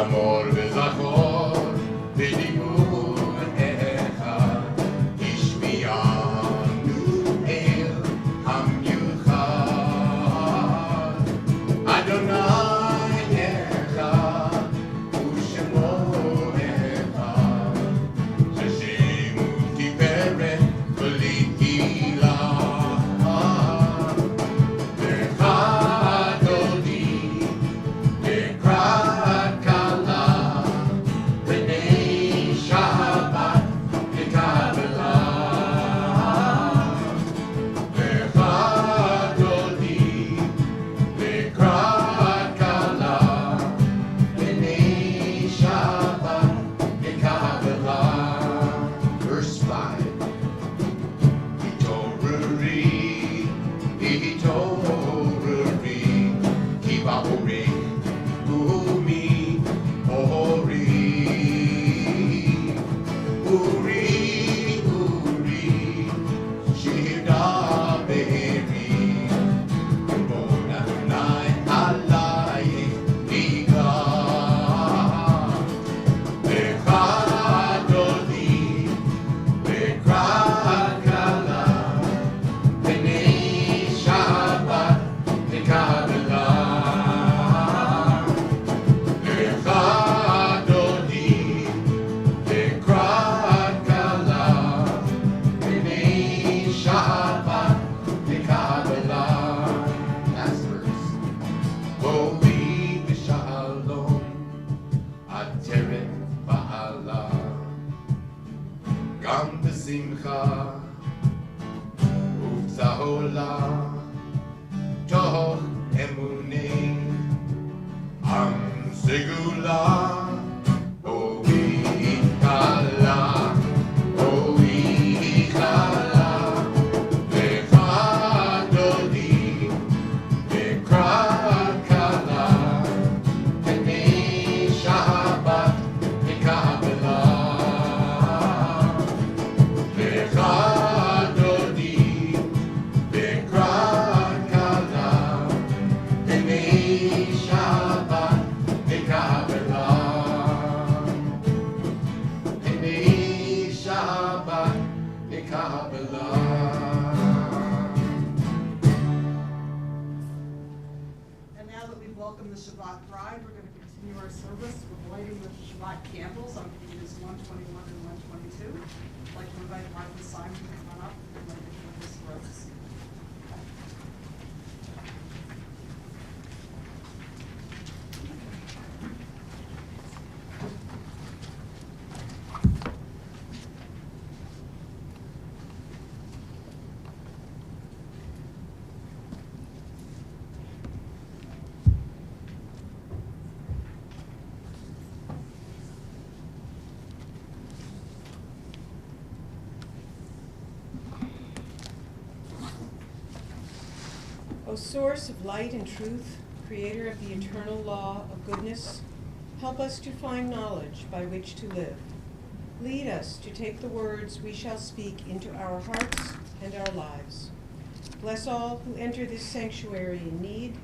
זמור וזכור ודיבור אחד השמיענו אל המיוחד אדוני אחד ושמו אחד ששמו תפארת ולתהילה O source of light and truth, creator of the eternal law of goodness, help us to find knowledge by which to live. Lead us to take the words we shall speak into our hearts and our lives. Bless all who enter this sanctuary in need,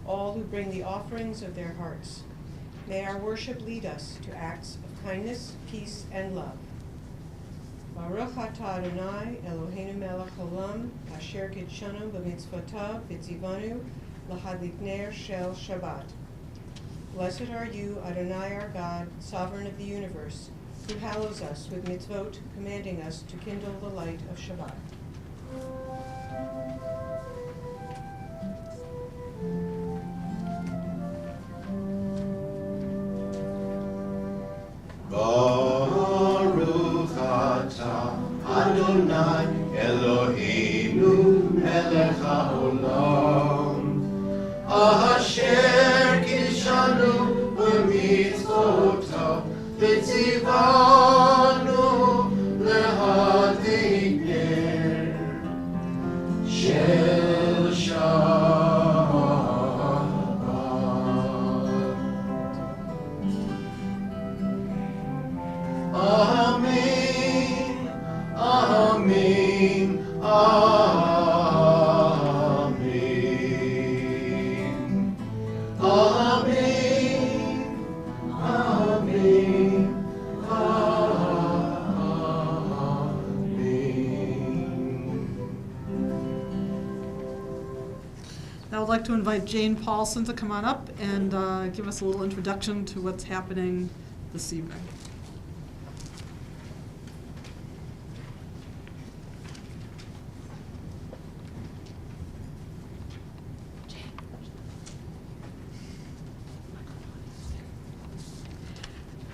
all who bring the offerings of their hearts. May our worship lead us to acts of kindness, peace, and love. Baruch atah Adonai Eloheinu melech haolam asher kitshanu b'mitzvotav v'tzivanu l'hadlikner shel Shabbat. Blessed are you, Adonai our God, sovereign of the universe, who hallows us with mitzvot, commanding us to kindle the light of Shabbat. Baruch atah Adonai Eloheinu melech haolam asher kishanu b'mitzvotav v'tzivanu lehadlik ner shel Amen, Amen, Amen, Amen, to invite Jane Paulson to come on up and give us a little introduction to what's happening this evening.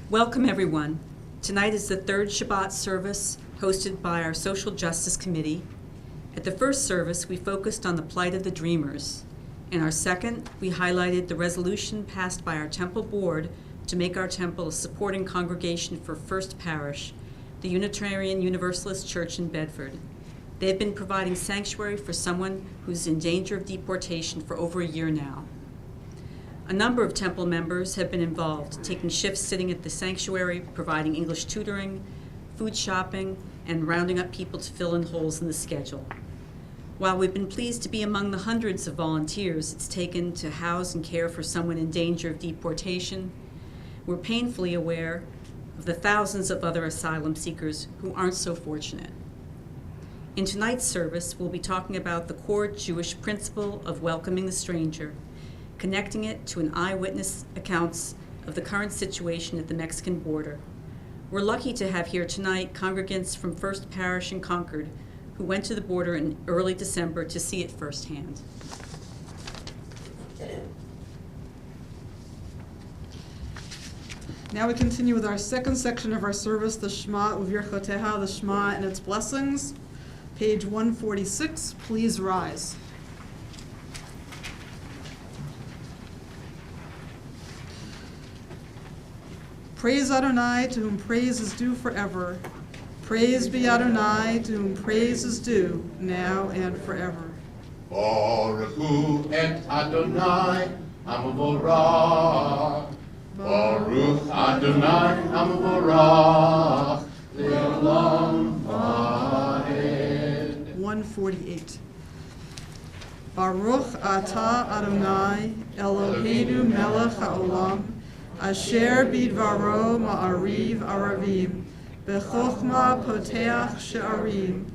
Welcome, everyone. Tonight is the third Shabbat service hosted by our Social Justice Committee. At the first service, we focused on the plight of the Dreamers. In our second, we highlighted the resolution passed by our Temple Board to make our temple a supporting congregation for First Parish, the Unitarian Universalist Church in Bedford. They have been providing sanctuary for someone who's in danger of deportation for over a year now. A number of Temple members have been involved, taking shifts sitting at the sanctuary, providing English tutoring, food shopping, and rounding up people to fill in holes in the schedule. While we've been pleased to be among the hundreds of volunteers it's taken to house and care for someone in danger of deportation, we're painfully aware of the thousands of other asylum seekers who aren't so fortunate. In tonight's service, we'll be talking about the core Jewish principle of welcoming the stranger, connecting it to an eyewitness accounts of the current situation at the Mexican border. We're lucky to have here tonight congregants from First Parish in Concord who went to the border in early December to see it firsthand. Now we continue with our second section of our service, the Shema Uvirchoteha, the Shema and its blessings. Page 146, please rise. Praise Adonai, to whom praise is due forever. Praise be Adonai, to whom praise is due, now and forever. Baruch hu et Adonai Hamavorach. Baruch Adonai Hamavorach. Le'olam va'ed. 148. Baruch atah Adonai, Eloheinu melech haolam, asher bidvaro ma'ariv aravim, bechokma poteach she'arim,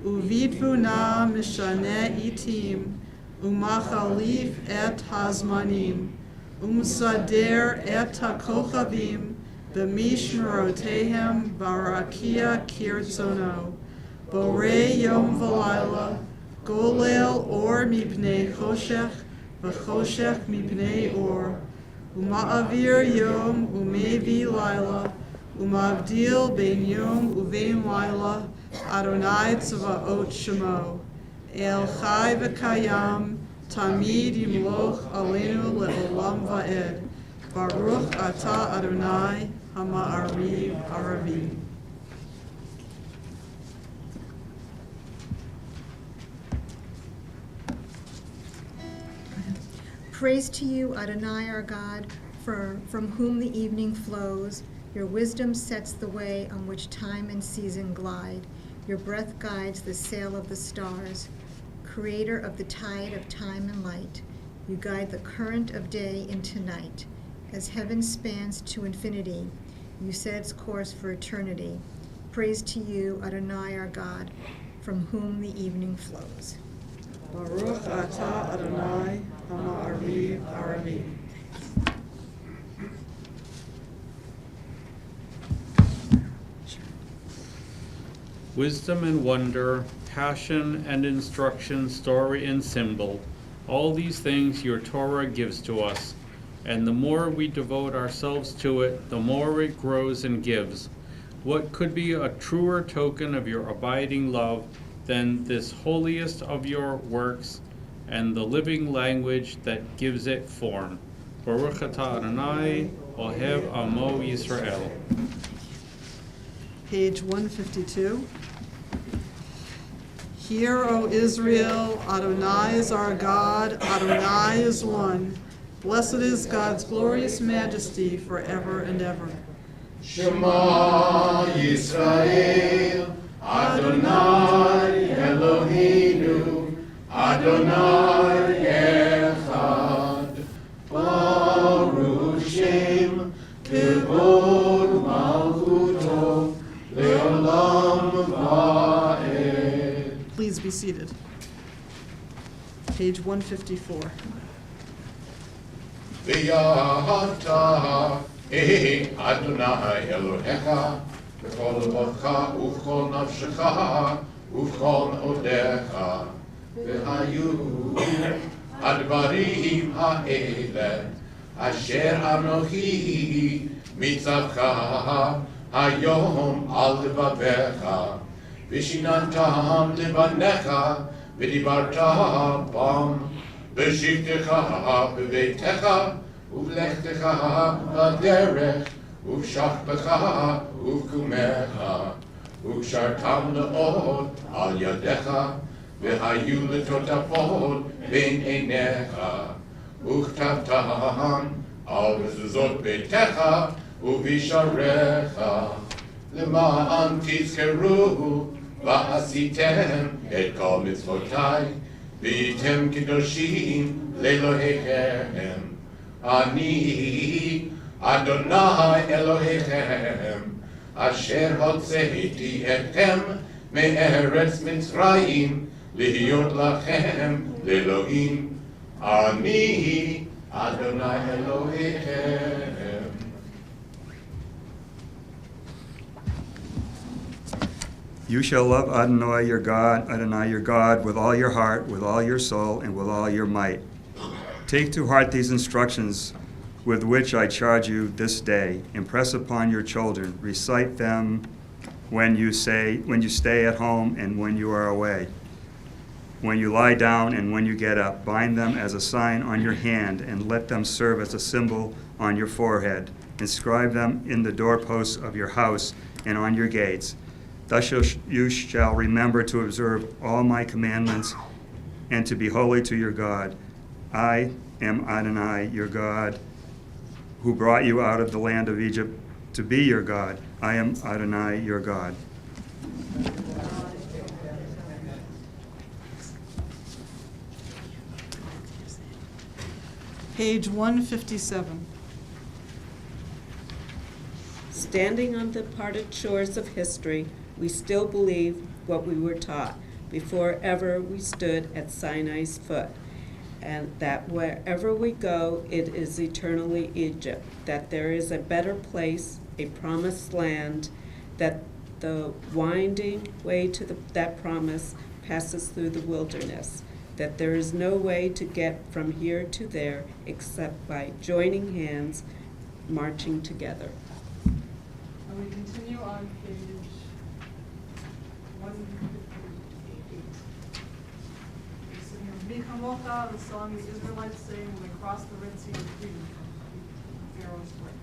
uvitvuna mishane itim, umachalif et hazmanim, umsader et hakochavim, b'mishmerotehem barakia kirtzono, borei yom v'layla, golel or mipnei choshech, v'choshech mipnei or, uma'avir yom umevi laila, umavdil bein yom uvein laila, Adonai tzvaot shemo, el chai v'kayam, tamid yimloch aleinu le'olam va'ed, Baruch atah Adonai hama'ariv aravim. Praise to you, Adonai our God, from whom the evening flows. Your wisdom sets the way on which time and season glide. Your breath guides the sail of the stars. Creator of the tide of time and light, you guide the current of day into night. As heaven spans to infinity, you set its course for eternity. Praise to you, Adonai our God, from whom the evening flows. Baruch atah Adonai hama'ariv aravim. Wisdom and wonder, passion and instruction, story and symbol, all these things your Torah gives to us, and the more we devote ourselves to it, the more it grows and gives. What could be a truer token of your abiding love than this holiest of your works and the living language that gives it form? Baruch atah Adonai, Ohev Amo Yisrael. Page 152. Hear, O Israel, Adonai is our God, Adonai is one. Blessed is God's glorious majesty forever and ever. Shema Yisrael, Adonai Eloheinu, Adonai Echad. Baruch Shem Kevod Malchuto Le'olam Va'ed. Please be seated. page 154. V'yata Adonai Elohecha b'chol levacha u'v'chol nafshecha u'v'chol odecha v'hayu advarim ha'ele asher anochi mitzavcha hayom al levavecha v'shinantam levanecha v'dibarta bam v'shivtecha b'veitecha ובלכתך בדרך, ובשכבך ובקומך, וקשרתם מאוד על ידיך, והיו לטוטפות בין עיניך, וכתבתם על מזוזות ביתך ובשעריך, למען תזכרו ועשיתם את כל מצוותיי, והייתם קדושים לאלוהיכם. אני, אדוני אלוהיכם, אשר הוצאתי אתכם מארץ מצרים, להיות לכם לאלוהים. אני, אדוני אלוהיכם. You shall love Adonai your God, with all your heart, with all your soul, and with all your might. Take to heart these instructions with which I charge you this day. Impress upon your children. Recite them when you stay at home and when you are away. When you lie down and when you get up, bind them as a sign on your hand and let them serve as a symbol on your forehead. Inscribe them in the doorposts of your house and on your gates. Thus you shall remember to observe all my commandments and to be holy to your God. I am Adonai, your God, who brought you out of the land of Egypt to be your God. I am Adonai, your God. Page 157. Standing on the parted shores of history, we still believe what we were taught before ever we stood at Sinai's foot, and that wherever we go, it is eternally Egypt, that there is a better place, a promised land, that the winding way to that promise passes through the wilderness, that there is no way to get from here to there except by joining hands, marching together. And we continue on page 158. Mi Chamocha, the song the Israelites sing when they cross the Red Sea with freedom from Pharaoh's grip.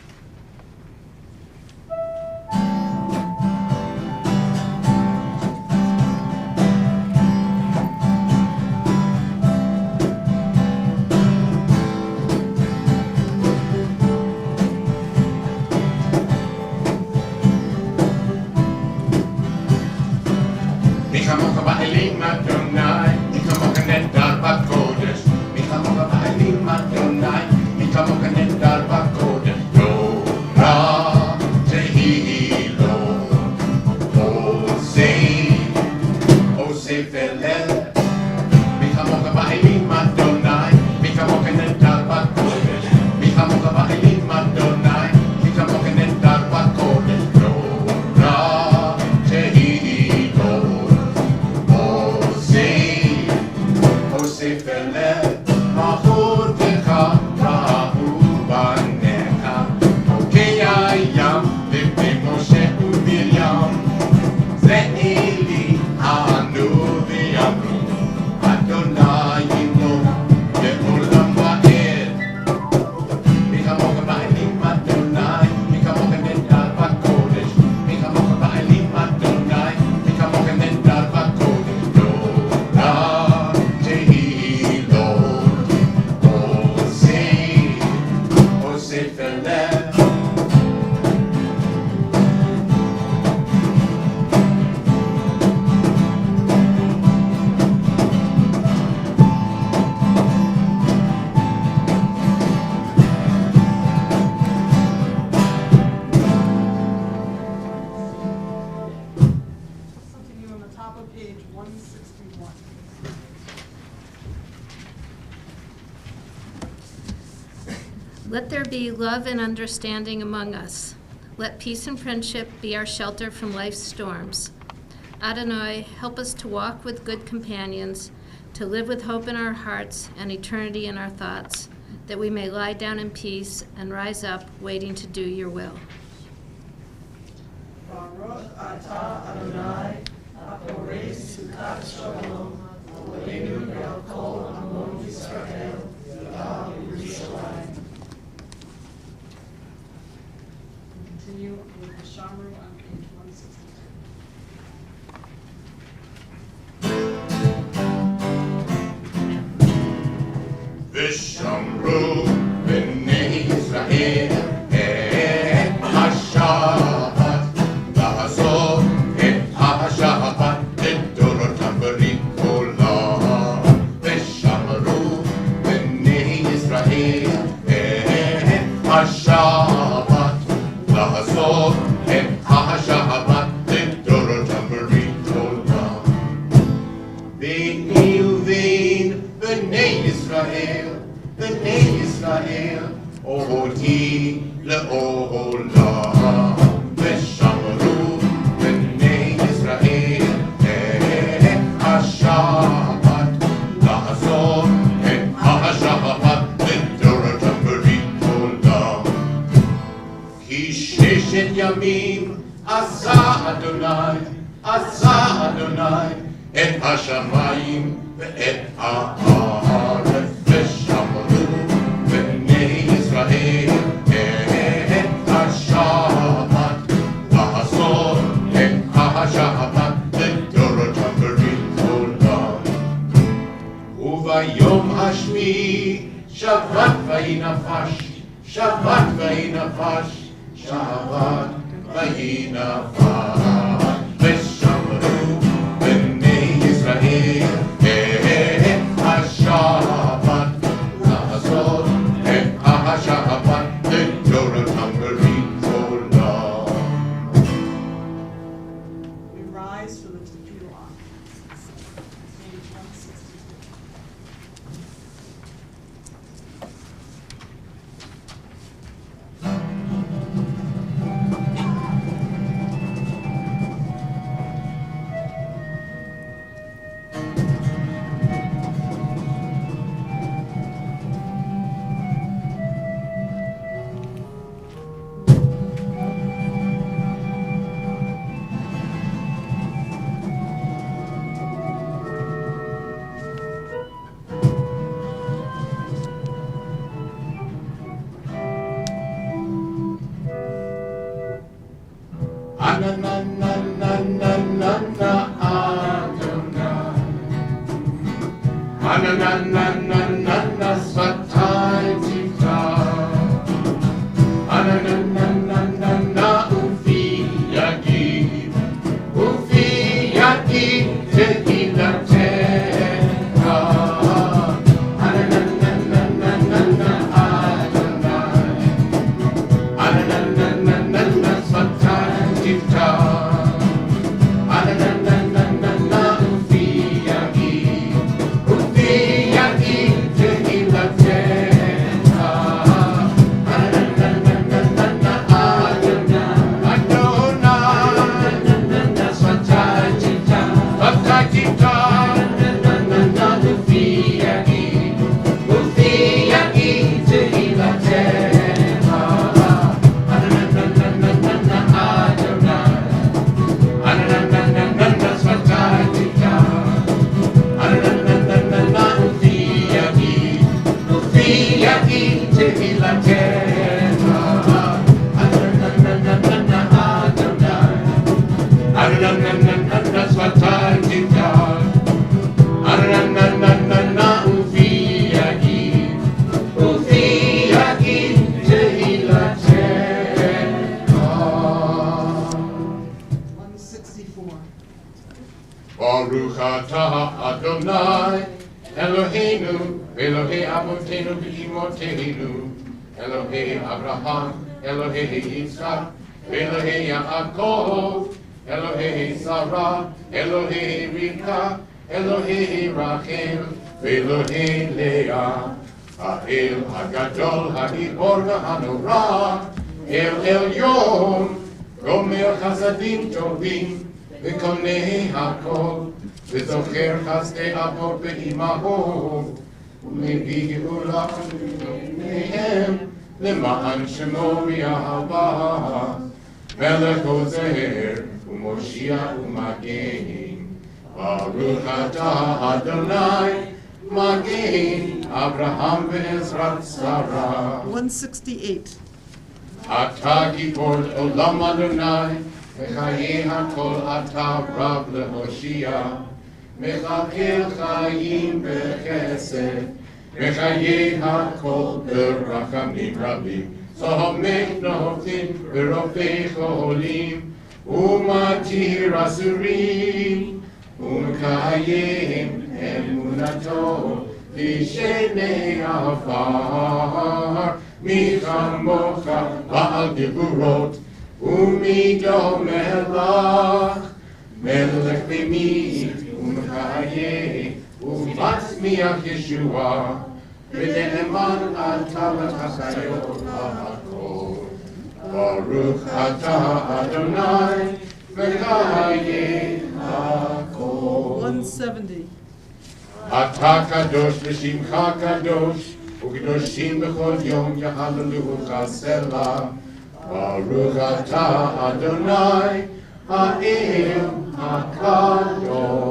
Let there be love and understanding among us. Let peace and friendship be our shelter from life's storms. Adonai, help us to walk with good companions, to live with hope in our hearts and eternity in our thoughts, that we may lie down in peace and rise up, waiting to do your will. Baruch atah Adonai, haporei sukat shalom, aleinu ve'al kol amon Yisrael, v'al Yerushalayim. Continue with the Shamru on page 162. V'shamru b'nei Yisrael et hashabat la'asot et hashabat לדורותם ברית עולם. ושמרו בני ישראל את השבת לעשות את השבת לדורותם ברית עולם. ביני ובין בני ישראל אותי לעולם. ושמרו בני ישראל את השבת לעשות את השבת לדורותם ברית עולם. כי ששת ימים עשה אדוני את השמיים ואת הארץ. ושמרו בני ישראל את השבת לעשות את השבת לדורותם ברית עולם. וביום השביעי שבת ויהי נפש, שבת ויהי נפש. ושמרו בני ישראל את השבת לעשות את השבת לדורותם ברית עולם. We rise for the tefillah. Page 162. Ananana svatayim tifrach. Ananana ufi yagid tehilatecha. Ananana Adonai. Ananana svatayim tifrach. Ananana ufi yagid tehilatecha. Ananana Adonai svatayim tifrach. Ananana ufi yagid tehilatecha. Ananana Adonai svatayim tifrach. Ananana ufi yagid tehilatecha. Ananana Adonai. Ananana svatayim tifrach. Ananana ufi yagid tehilatecha. 164. Baruch atah Adonai Eloheinu Elohei Avotenu v'Imotenu Elohei Abraham Elohei Yitzchak Elohei Yaakov Elohei Sarah Elohei Rivka Elohei Rachel Elohei Leah האל הגדול, הגיבור והנורא, אל עליון, גומר חסדים טובים, וקונה הכל, וזוכר חסדי אבות ואימהות, ומביא גאולה מהם, למען שמו מאהבה, מלך עוזר, ומושיע ומגן. ברוך אתה אדוני, מגן אברהם ועזרת שרה. 168. אתה גיבור עולם אדוני, וחיי הכל אתה רב להושיע. מכלכל חיים בחסד, וחיי הכל ברחמים רבים. סומך נופלים ורופא חולים, ומתיר אסורים, ומקיים אמונתו לשני עפר. מי כמוך בעל גבורות, ומי דומה לך, מלך במית ומחיה, ומצמיח ישועה, ונאמן אתה ותחיות הכל. ברוך אתה אדוני, וחיי הכל. 170. אתה קדוש ושמך קדוש, וקדושים בכל יום יהללוך סלה. ברוך אתה אדוני, האל הקדוש.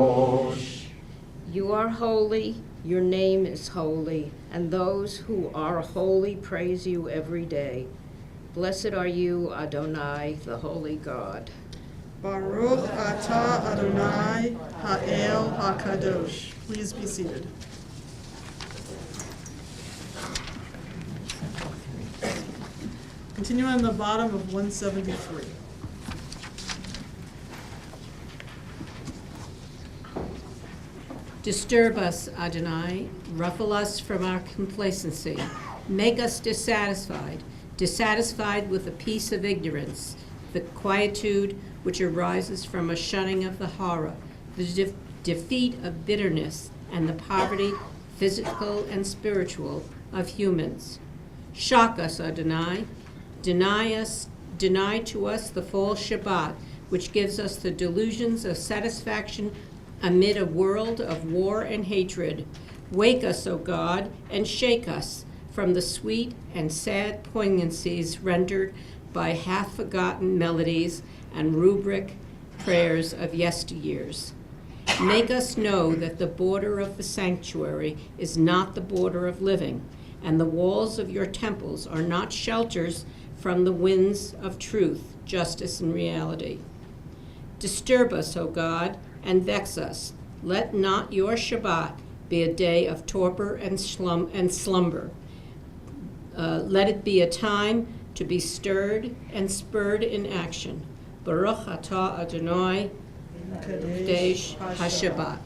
You are holy, your name is holy, and those who are holy praise you every day. Blessed are you, Adonai, the holy God. Baruch atah Adonai ha'el hakadosh. Please be seated. Continue on the bottom of 173. Disturb us, Adonai, ruffle us from our complacency. Make us dissatisfied with the peace of ignorance, the quietude which arises from a shunning of the horror, the defeat of bitterness, and the poverty, physical and spiritual, of humans. Shock us, Adonai. Deny to us the false Shabbat, which gives us the delusions of satisfaction amid a world of war and hatred. Wake us, O God, and shake us from the sweet and sad poignancies rendered by half-forgotten melodies and rubric prayers of yesteryears. Make us know that the border of the sanctuary is not the border of living, and the walls of your temples are not shelters from the winds of truth, justice, and reality. Disturb us, O God, and vex us. Let not your Shabbat be a day of torpor and slumber. Let it be a time to be stirred and spurred in action. Baruch atah Adonai, Kadesh HaShabbat.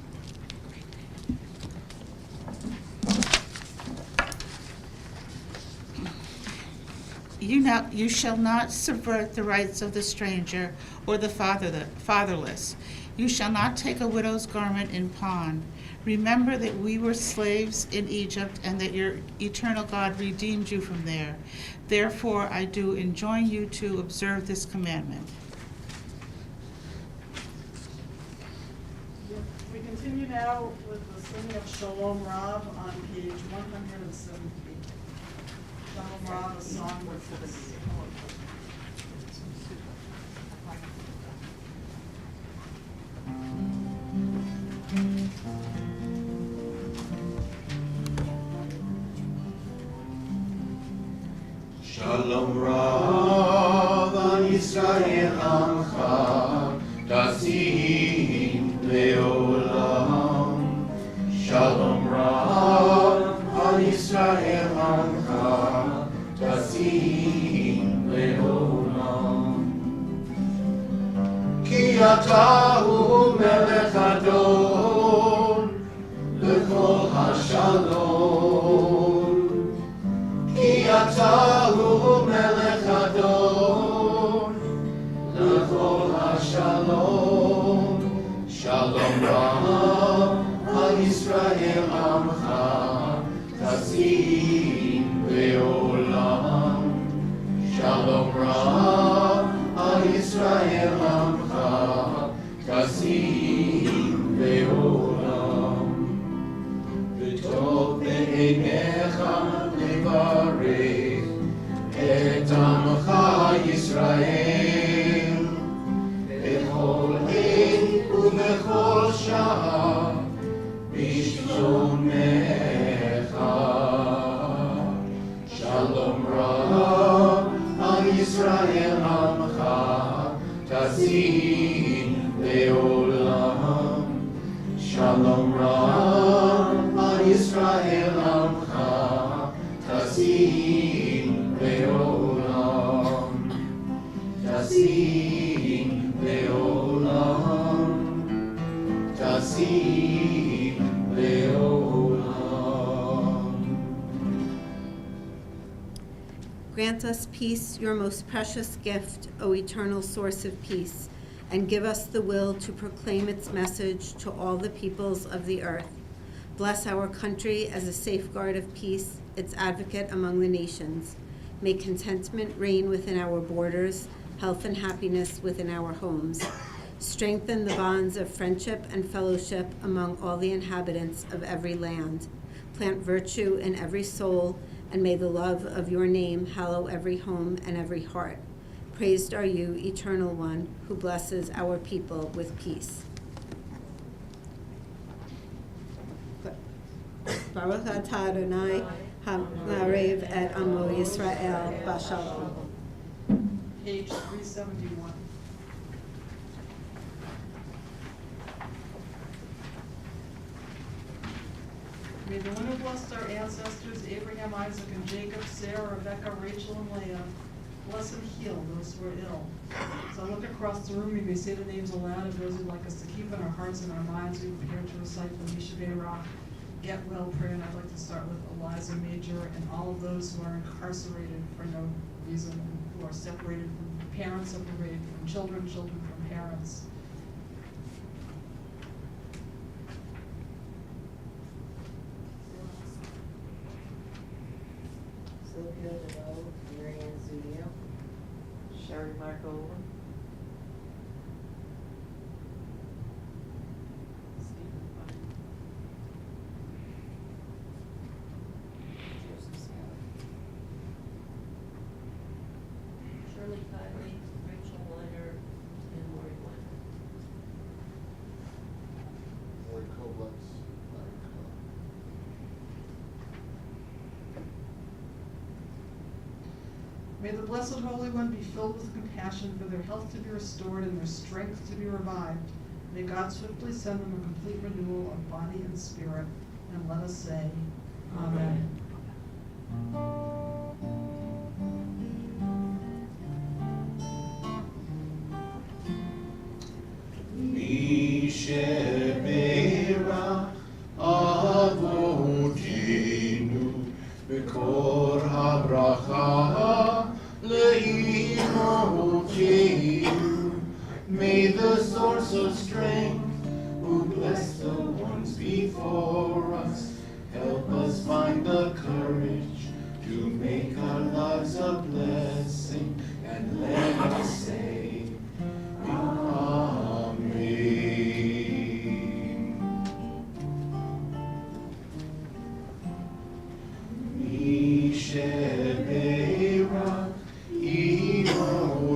You shall not subvert the rights of the stranger or the fatherless. You shall not take a widow's garment in pawn. Remember that we were slaves in Egypt and that your eternal God redeemed you from there. Therefore, I do enjoin you to observe this commandment. We continue now with the singing of Shalom Rav on page 170. Shalom Rav, a song for the Shalom Rav al Yisrael Amcha, Tasim Leolam. Shalom Rav al Yisrael Amcha, Tasim Leolam. Ki ata hu melech adon, lechol hashalom. Ki ata hu melech adon, lechol hashalom. Shalom Rav al Yisrael Amcha, Tasim Shalom Rab al Yisrael Amcha Kasim Ve'olam V'tov be'einecha levarech et Amcha Yisrael bechol עת ובכל שעה בשלומך. Shalom Rab al Yisrael Amcha Tasim Le'olam. Shalom Rab al Yisrael Amcha Tasim Le'olam. Tasim Le'olam. Tasim Le'olam. Grant us peace, your most precious gift, O eternal source of peace, and give us the will to proclaim its message to all the peoples of the earth. Bless our country as a safeguard of peace, its advocate among the nations. May contentment reign within our borders, health and happiness within our homes. Strengthen the bonds of friendship and fellowship among all the inhabitants of every land. Plant virtue in every soul, and may the love of your name hallow every home and every heart. Praised are you, Eternal One, who blesses our people with peace. Baruch atah Adonai ha'marev et amo Yisrael b'shalom. Page 371. May the one who blessed our ancestors, Abraham, Isaac, and Jacob, Sarah, Rebecca, Rachel, and Leah, bless and heal those who are ill. So I look across the room, you may say the names aloud of those who'd like us to keep in our hearts and our minds. We prepare to recite the Mishaveh Ra, Get Well prayer, and I'd like to start with Eliza Major and all of those who are incarcerated for no reason, who are separated from parents, separated from children, children from parents. Sylvia DeVoe, Marianne Zudio, Sherry Markover, Stephen Fine, Joseph Scott, Shirley Kiley, Rachel Leonard, and Lori Leonard. Lori Koblenz, Larry Coe. May the Blessed Holy One be filled with compassion for their health to be restored and their strength to be revived. May God swiftly send them a complete renewal of body and spirit. And let us say, Amen. Misheberach Avotinu Bekor HaBracha Le'imotenu. May the source of strength, who bless the ones before us, help us find the courage to make our lives a blessing, and let us say, Amen. Misheberach Imotenu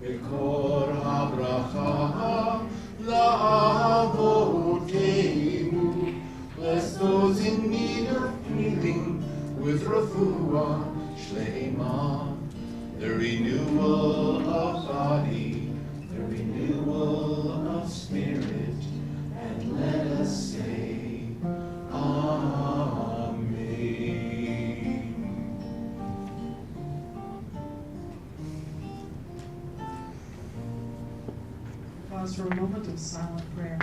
Bekor HaBracha La'avotenu. Bless those in need of healing with refuah shlema, the renewal of body, the renewal of spirit, and let us say, Amen. Pause for a moment of silent prayer.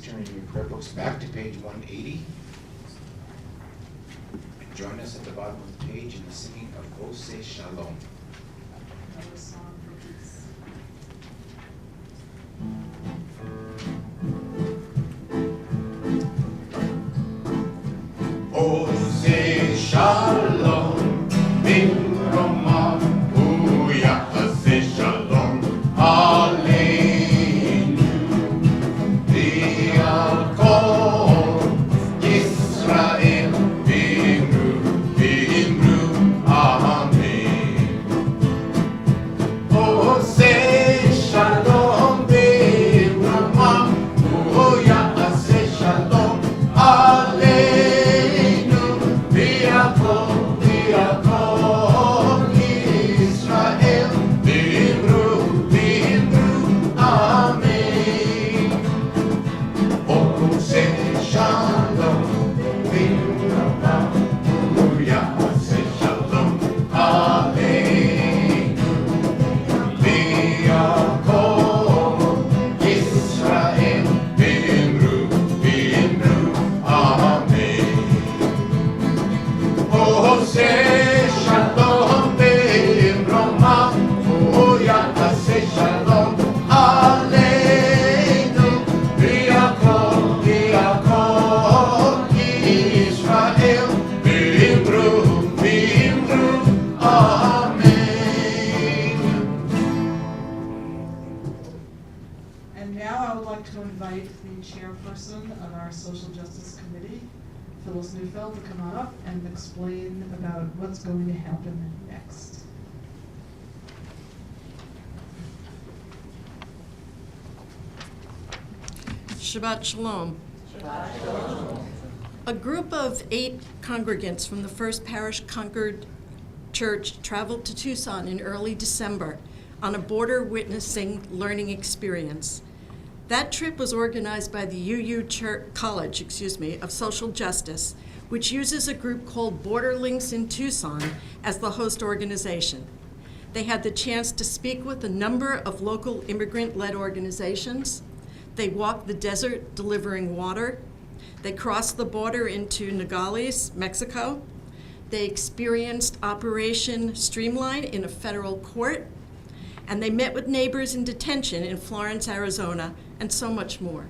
turn in your prayer books back to page 180. And join us at the bottom of the page in the singing of O Say Shalom. Another song for peace. O say shalom, Bimroma, Uya, say shalom, Aleinu, Diakon, Israel, Bimru, Amen. O say shalom, Bimroma, Uya, say shalom, Aleinu. Israel, Bimru, Amen. O say shalom, Bimrama, Uya, say shalom, Aleinu, Diakon, Israel, Bimru, Amen. O say shalom, Bimrama, Uya, say shalom, Aleinu, Diakon, Israel, Bimru, Amen. And now I would like to invite the chairperson of our Social Justice Committee, Phyllis Neufeld, to come on up and explain about what's going to happen next. Shabbat Shalom. A group of 8 congregants from the First Parish of Concord Church traveled to Tucson in early December on a border witnessing learning experience. That trip was organized by the UU College of Social Justice, which uses a group called Borderlinks in Tucson as the host organization. They had the chance to speak with a number of local immigrant-led organizations. They walked the desert delivering water. They crossed the border into Nogales, Mexico. They experienced Operation Streamline in a federal court. And they met with neighbors in detention in Florence, Arizona, and so much more.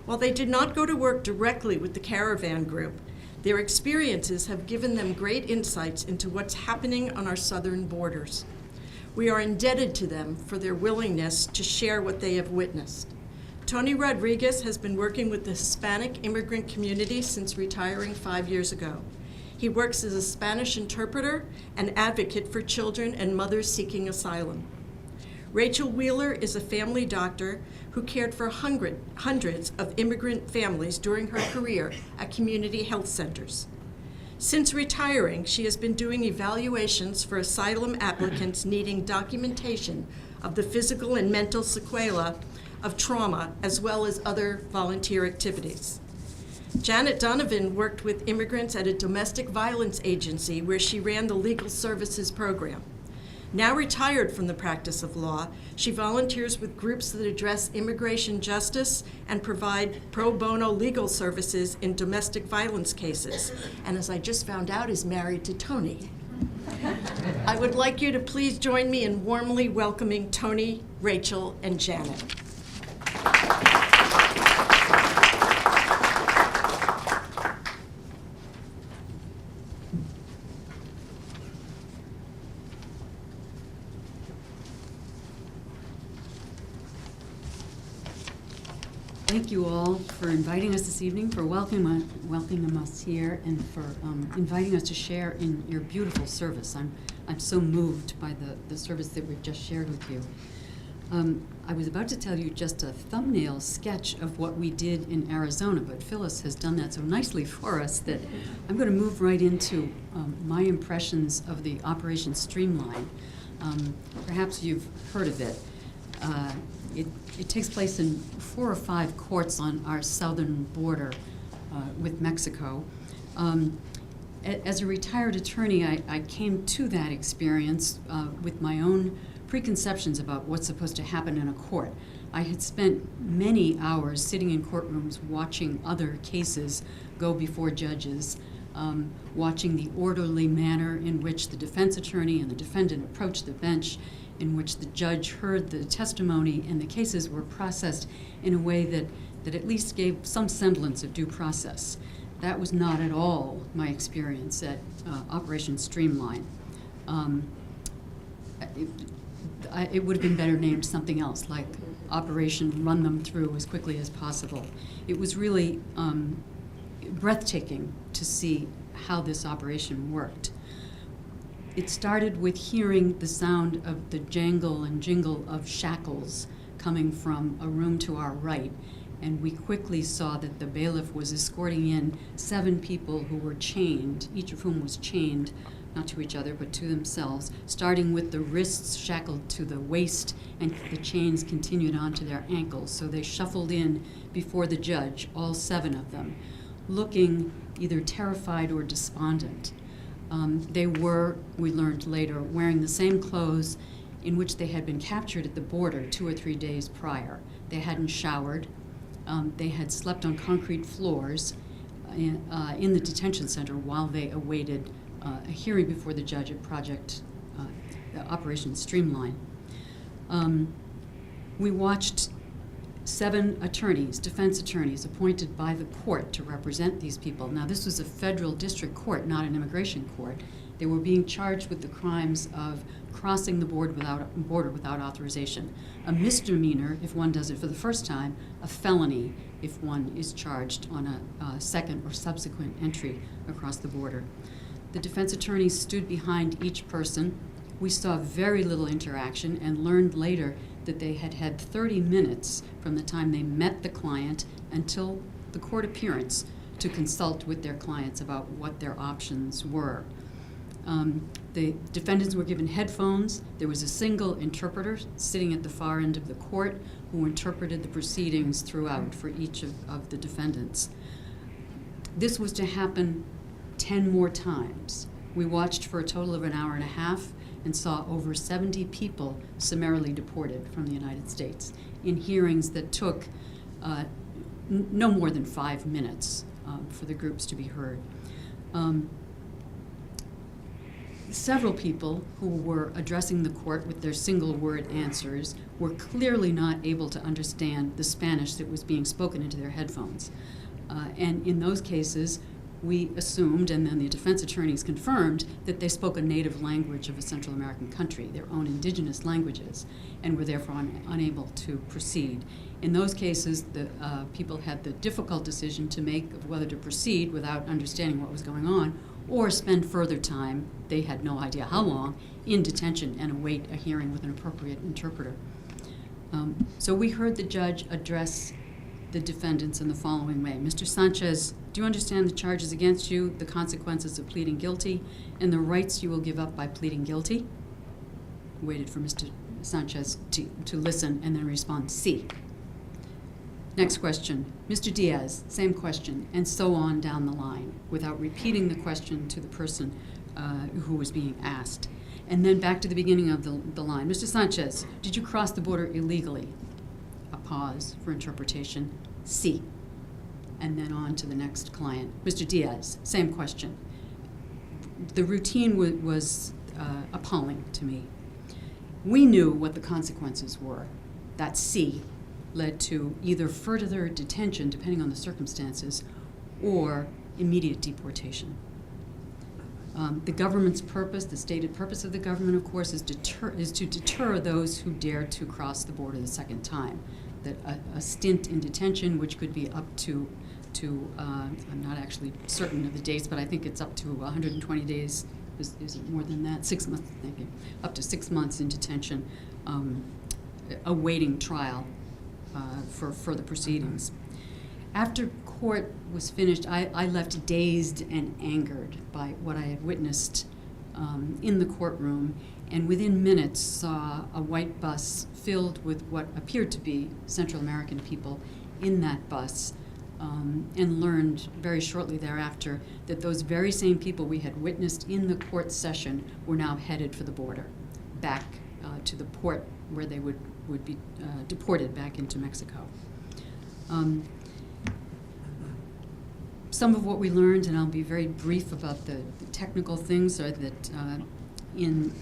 While they did not go to work directly with the caravan group, their experiences have given them great insights into what's happening on our southern borders. We are indebted to them for their willingness to share what they have witnessed. Tony Rodriguez has been working with the Hispanic immigrant community since retiring 5 years ago. He works as a Spanish interpreter and advocate for children and mothers seeking asylum. Rachel Wheeler is a family doctor who cared for hundreds of immigrant families during her career at community health centers. Since retiring, she has been doing evaluations for asylum applicants needing documentation of the physical and mental sequelae of trauma, as well as other volunteer activities. Janet Donovan worked with immigrants at a domestic violence agency where she ran the legal services program. Now retired from the practice of law, she volunteers with groups that address immigration justice and provide pro bono legal services in domestic violence cases, and as I just found out, is married to Tony. I would like you to please join me in warmly welcoming Tony, Rachel, and Janet. Thank you all for inviting us this evening, for welcoming us here, and for inviting us to share in your beautiful service. I'm so moved by the service that we've just shared with you. I was about to tell you just a thumbnail sketch of what we did in Arizona, but Phyllis has done that so nicely for us that I'm going to move right into my impressions of the Operation Streamline. Perhaps you've heard of it. It takes place in 4 or 5 courts on our southern border with Mexico. As a retired attorney, I came to that experience with my own preconceptions about what's supposed to happen in a court. I had spent many hours sitting in courtrooms watching other cases go before judges, watching the orderly manner in which the defense attorney and the defendant approached the bench, in which the judge heard the testimony, and the cases were processed in a way that at least gave some semblance of due process. That was not at all my experience at Operation Streamline. It would have been better named something else, like Operation Run Them Through as quickly as possible. It was really breathtaking to see how this operation worked. It started with hearing the sound of the jangle and jingle of shackles coming from a room to our right, and we quickly saw that the bailiff was escorting in 7 people who were chained, each of whom was chained, not to each other, but to themselves, starting with the wrists shackled to the waist, and the chains continued on to their ankles. So they shuffled in before the judge, all 7 of them, looking either terrified or despondent. They were, we learned later, wearing the same clothes in which they had been captured at the border 2 or 3 days prior. They hadn't showered. They had slept on concrete floors in the detention center while they awaited a hearing before the judge at Operation Streamline. We watched 7 attorneys, defense attorneys, appointed by the court to represent these people. Now, this was a federal district court, not an immigration court. They were being charged with the crimes of crossing the border without authorization. A misdemeanor if one does it for the first time, a felony if one is charged on a second or subsequent entry across the border. The defense attorneys stood behind each person. We saw very little interaction and learned later that they had had 30 minutes from the time they met the client until the court appearance to consult with their clients about what their options were. The defendants were given headphones. There was a single interpreter sitting at the far end of the court who interpreted the proceedings throughout for each of the defendants. This was to happen 10 more times. We watched for a total of an hour and a half and saw over 70 people summarily deported from the United States in hearings that took no more than 5 minutes for the groups to be heard. Several people who were addressing the court with their single-word answers were clearly not able to understand the Spanish that was being spoken into their headphones. And in those cases, we assumed, and then the defense attorneys confirmed, that they spoke a native language of a Central American country, their own indigenous languages, and were therefore unable to proceed. In those cases, the people had the difficult decision to make of whether to proceed without understanding what was going on, or spend further time, they had no idea how long, in detention and await a hearing with an appropriate interpreter. So we heard the judge address the defendants in the following way. Mr. Sanchez, do you understand the charges against you, the consequences of pleading guilty, and the rights you will give up by pleading guilty? Waited for Mr. Sanchez to listen and then respond, sí. Next question. Mr. Diaz, same question, and so on down the line, without repeating the question to the person who was being asked. And then back to the beginning of the line. Mr. Sanchez, did you cross the border illegally? A pause for interpretation. Sí. And then on to the next client. Mr. Diaz, same question. The routine was appalling to me. We knew what the consequences were. That sí led to either further detention, depending on the circumstances, or immediate deportation. The government's purpose, the stated purpose of the government, of course, is to deter those who dare to cross the border the second time. That a stint in detention, which could be up to I'm not actually certain of the dates, but I think it's up to 120 days. Is it more than that? 6 months, thank you. Up to 6 months in detention, awaiting trial for further proceedings. After court was finished, I left dazed and angered by what I had witnessed in the courtroom, and within minutes saw a white bus filled with what appeared to be Central American people in that bus, and learned very shortly thereafter that those very same people we had witnessed in the court session were now headed for the border, back to the port where they would be deported back into Mexico. Some of what we learned, and I'll be very brief about the technical things, are that in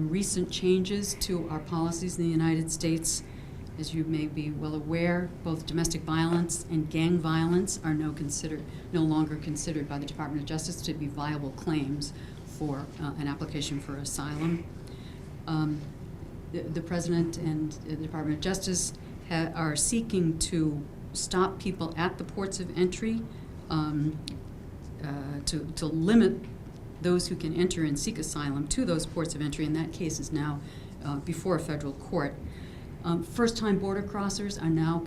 recent changes to our policies in the United States, as you may be well aware, both domestic violence and gang violence are no longer considered by the Department of Justice to be viable claims for an application for asylum. The President and the Department of Justice are seeking to stop people at the ports of entry, to limit those who can enter and seek asylum to those ports of entry, and that case is now before a federal court. First-time border crossers are now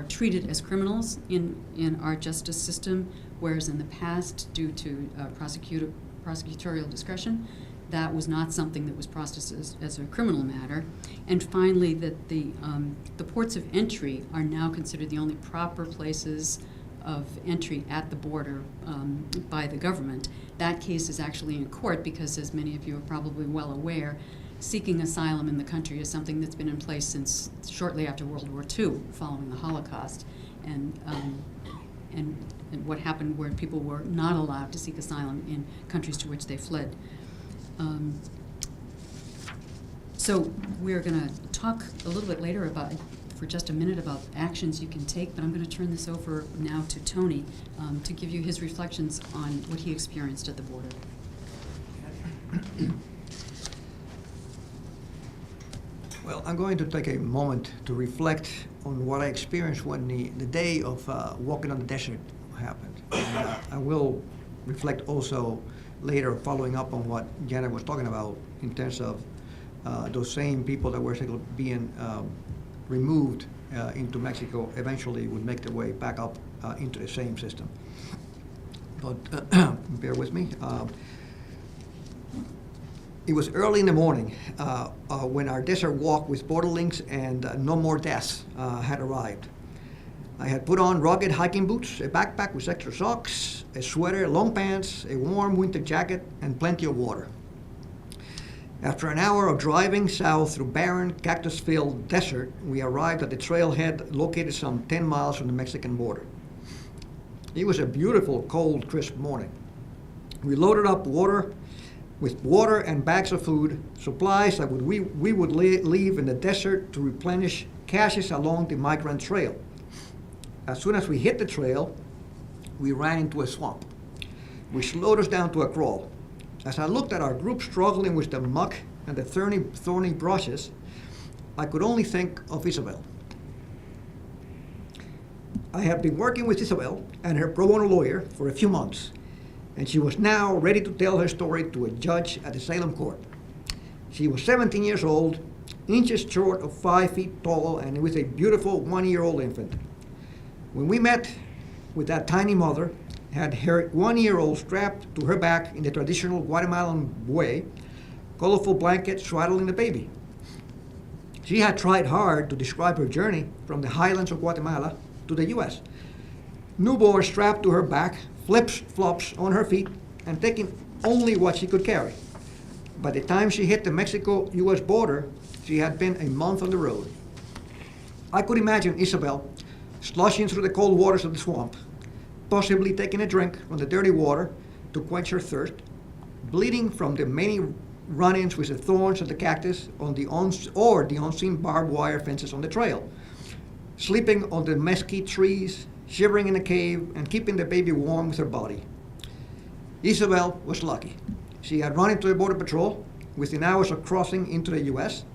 treated as criminals in our justice system, whereas in the past, due to prosecutorial discretion, that was not something that was processed as a criminal matter. And finally, that the ports of entry are now considered the only proper places of entry at the border by the government. That case is actually in court because, as many of you are probably well aware, seeking asylum in the country is something that's been in place since shortly after World War II, following the Holocaust, and what happened where people were not allowed to seek asylum in countries to which they fled. So we're going to talk a little bit later for just a minute about actions you can take, but I'm going to turn this over now to Tony to give you his reflections on what he experienced at the border. Well, I'm going to take a moment to reflect on what I experienced when the day of walking on the desert happened. And, I will reflect also later, following up on what Janet was talking about in terms of those same people that were being removed into Mexico eventually would make their way back up into the same system. But bear with me. It was early in the morning when our desert walk with borderlings and no more deaths had arrived. I had put on rugged hiking boots, a backpack with extra socks, a sweater, long pants, a warm winter jacket, and plenty of water. After an hour of driving south through barren, cactus-filled desert, we arrived at the trailhead located some 10 miles from the Mexican border. It was a beautiful, cold, crisp morning. We loaded up with water and bags of food, supplies that we would leave in the desert to replenish caches along the migrant trail. As soon as we hit the trail, we ran into a swamp, which slowed us down to a crawl. As I looked at our group struggling with the muck and the thorny brushes, I could only think of Isabel. I had been working with Isabel and her pro bono lawyer for a few months, and she was now ready to tell her story to a judge at the Salem court. She was 17 years old, inches short of 5 feet tall, and with a beautiful 1-year-old infant. When we met with that tiny mother, had her 1-year-old strapped to her back in the traditional Guatemalan way, colorful blankets swaddling the baby. She had tried hard to describe her journey from the highlands of Guatemala to the U.S. Newborn strapped to her back, flips-flops on her feet, and taking only what she could carry. By the time she hit the Mexico-U.S. border, she had been a month on the road. I could imagine Isabel sloshing through the cold waters of the swamp, possibly taking a drink from the dirty water to quench her thirst, bleeding from the many run-ins with the thorns of the cactus or the unseen barbed wire fences on the trail, sleeping on the mesquite trees, shivering in a cave, and keeping the baby warm with her body. Isabel was lucky. She had run into a border patrol within hours of crossing into the U.S.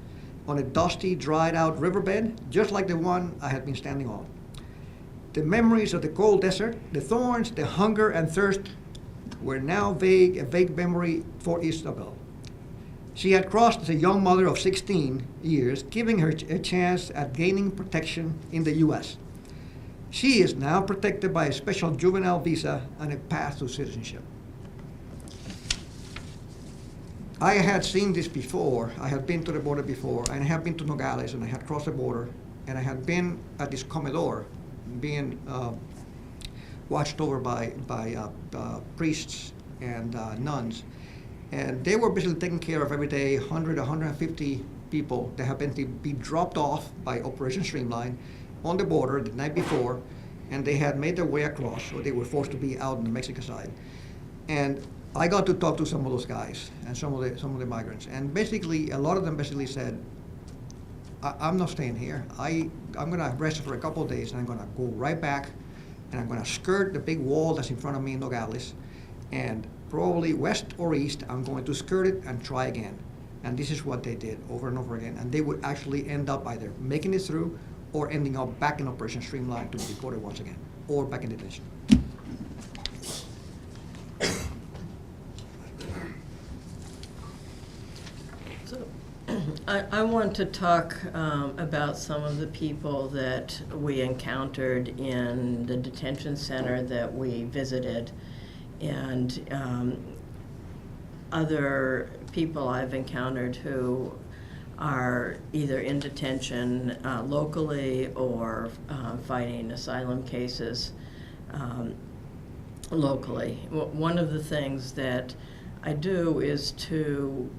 on a dusty, dried-out riverbed, just like the one I had been standing on. The memories of the cold desert, the thorns, the hunger and thirst were now a vague memory for Isabel. She had crossed as a young mother of 16 years, giving her a chance at gaining protection in the U.S. She is now protected by a special juvenile visa and a path to citizenship. I had seen this before. I had been to the border before, and I had been to Nogales, and I had crossed the border, and I had been at this comedor, being watched over by priests and nuns. And they were basically taking care of every day 100, 150 people that happened to be dropped off by Operation Streamline on the border the night before, and they had made their way across, so they were forced to be out on the Mexican side. And I got to talk to some of those guys and some of the migrants, and basically a lot of them basically said, I'm not staying here. I'm gonna rest for a couple of days, and I'm gonna go right back, and I'm gonna skirt the big wall that's in front of me in Nogales, and probably west or east, I'm going to skirt it and try again. And this is what they did over and over again. And they would actually end up either making it through or ending up back in Operation Streamline to be deported once again, or back in detention. So, I want to talk about some of the people that we encountered in the detention center that we visited, and other people I've encountered who are either in detention locally or fighting asylum cases locally. One of the things that I do is to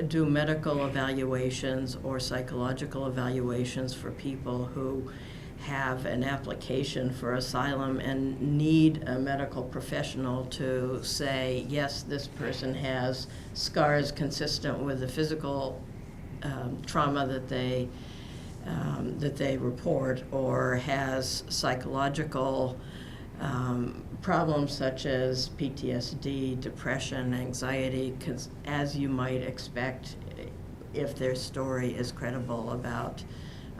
do medical evaluations or psychological evaluations for people who have an application for asylum and need a medical professional to say, yes, this person has scars consistent with the physical trauma that they report, or has psychological problems such as PTSD, depression, anxiety, because as you might expect, if their story is credible about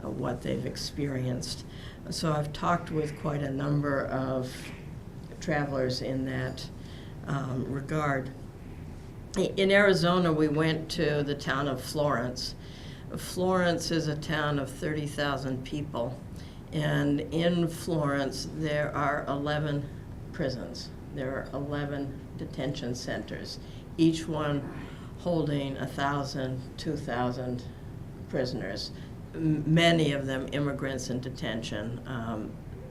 what they've experienced. So I've talked with quite a number of travelers in that regard. In Arizona, we went to the town of Florence. Florence is a town of 30,000 people, and in Florence there are 11 prisons. There are 11 detention centers, each one holding 1,000, 2,000 prisoners. Many of them immigrants in detention,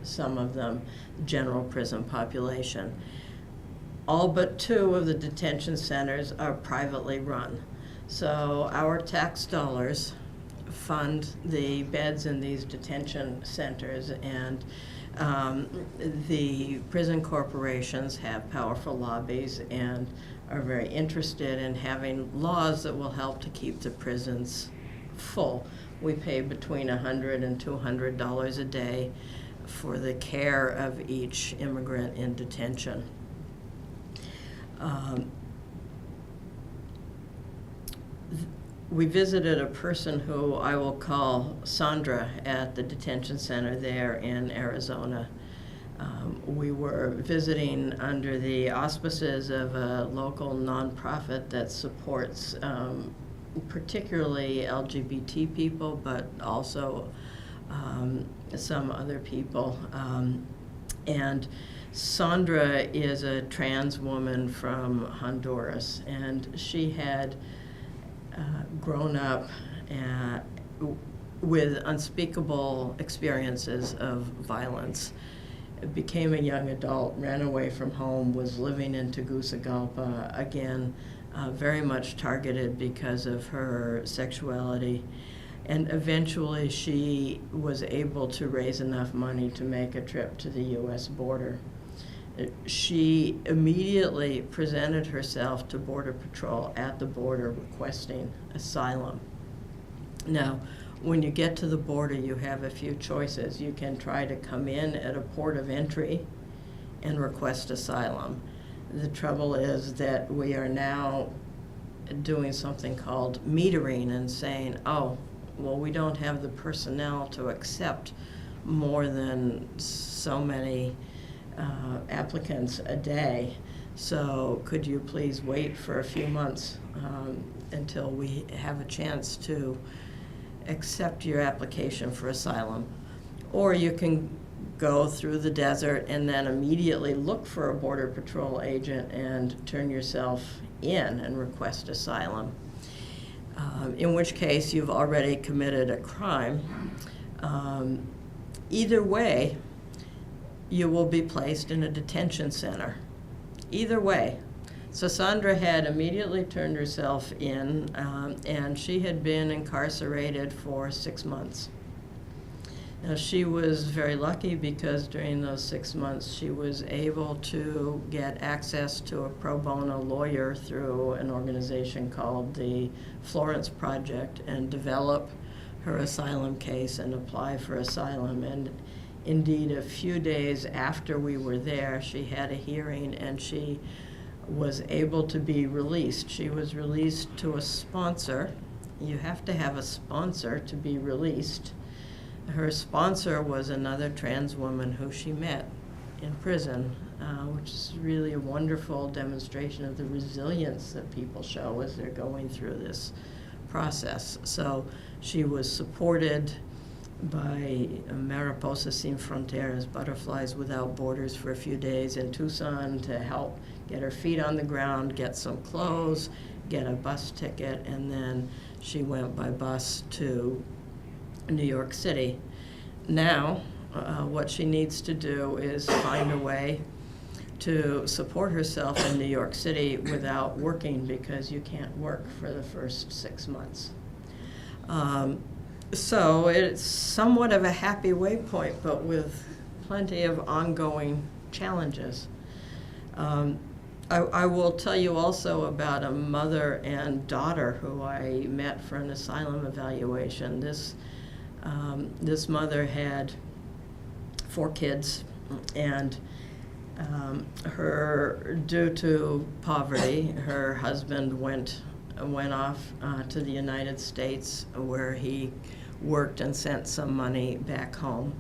some of them general prison population. All but 2 of the detention centers are privately run. So our tax dollars fund the beds in these detention centers, and the prison corporations have powerful lobbies and are very interested in having laws that will help to keep the prisons full. We pay between $100 and $200 a day for the care of each immigrant in detention. We visited a person who I will call Sandra at the detention center there in Arizona. We were visiting under the auspices of a local nonprofit that supports particularly LGBT people, but also some other people. And Sandra is a trans woman from Honduras, and she had grown up with unspeakable experiences of violence. Became a young adult, ran away from home, was living in Tegucigalpa, again, very much targeted because of her sexuality. And eventually she was able to raise enough money to make a trip to the US border. She immediately presented herself to Border Patrol at the border requesting asylum. Now, when you get to the border, you have a few choices. You can try to come in at a port of entry and request asylum. The trouble is that we are now doing something called metering and saying, oh, well, we don't have the personnel to accept more than so many applicants a day. So could you please wait for a few months until we have a chance to accept your application for asylum? Or you can go through the desert and then immediately look for a Border Patrol agent and turn yourself in and request asylum, in which case you've already committed a crime. Either way, you will be placed in a detention center. Either way. So Sandra had immediately turned herself in, and she had been incarcerated for 6 months. Now, she was very lucky because during those 6 months she was able to get access to a pro bono lawyer through an organization called the Florence Project and develop her asylum case and apply for asylum. And indeed, a few days after we were there, she had a hearing and she was able to be released. She was released to a sponsor. You have to have a sponsor to be released. Her sponsor was another trans woman who she met in prison, which is really a wonderful demonstration of the resilience that people show as they're going through this process. So she was supported by Mariposas Sin Fronteras, Butterflies Without Borders, for a few days in Tucson to help get her feet on the ground, get some clothes, get a bus ticket, and then she went by bus to New York City. Now, what she needs to do is find a way to support herself in New York City without working, because you can't work for the first 6 months. So it's somewhat of a happy waypoint, but with plenty of ongoing challenges. I will tell you also about a mother and daughter who I met for an asylum evaluation. This mother had 4 kids, and due to poverty, her husband went off to the United States, where he worked and sent some money back home.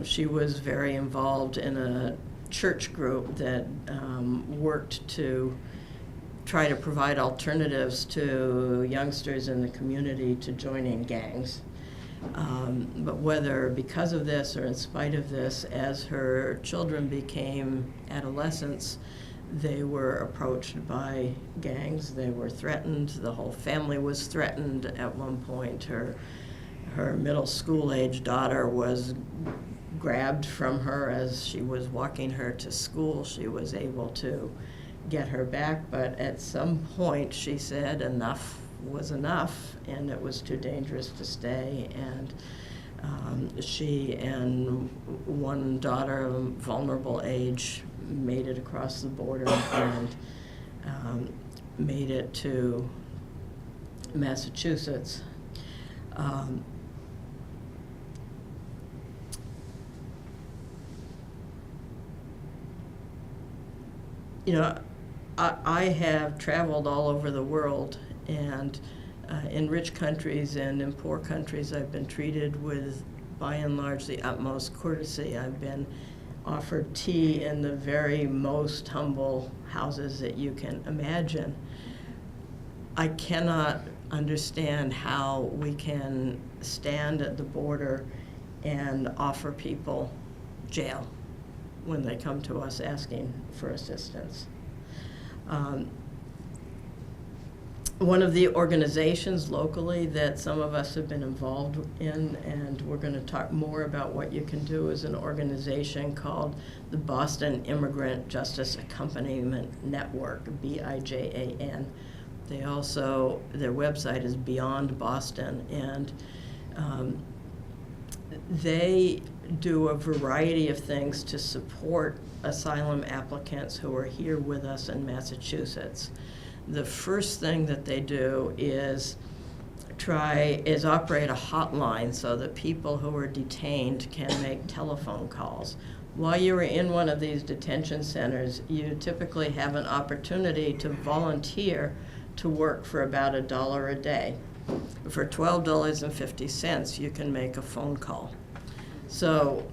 She was very involved in a church group that worked to try to provide alternatives to youngsters in the community to joining gangs. But whether because of this or in spite of this, as her children became adolescents, they were approached by gangs. They were threatened. The whole family was threatened at one point. Her middle school age daughter was grabbed from her as she was walking her to school. She was able to get her back, but at some point she said enough was enough and it was too dangerous to stay. And she and one daughter of vulnerable age made it across the border and made it to Massachusetts. You know, I have traveled all over the world, and in rich countries and in poor countries I've been treated with, by and large, the utmost courtesy. I've been offered tea in the very most humble houses that you can imagine. I cannot understand how we can stand at the border and offer people jail when they come to us asking for assistance. One of the organizations locally that some of us have been involved in, and we're going to talk more about what you can do, is an organization called the Boston Immigrant Justice Accompaniment Network, BIJAN. They also, their website is Beyond Boston, and they do a variety of things to support asylum applicants who are here with us in Massachusetts. The first thing that they do is operate a hotline so that people who are detained can make telephone calls. While you are in one of these detention centers, you typically have an opportunity to volunteer to work for about $1 a day. For $12.50, you can make a phone call. So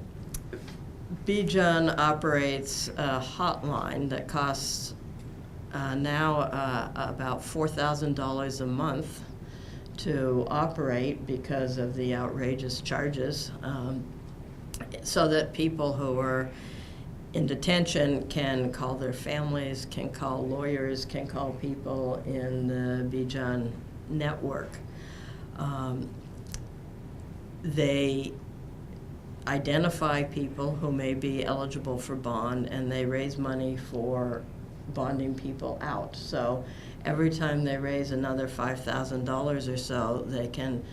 BJAN operates a hotline that costs now about $4,000 a month to operate because of the outrageous charges, so that people who are in detention can call their families, can call lawyers, can call people in the BJAN network. They identify people who may be eligible for bond, and they raise money for bonding people out. So every time they raise another $5,000 or so, they can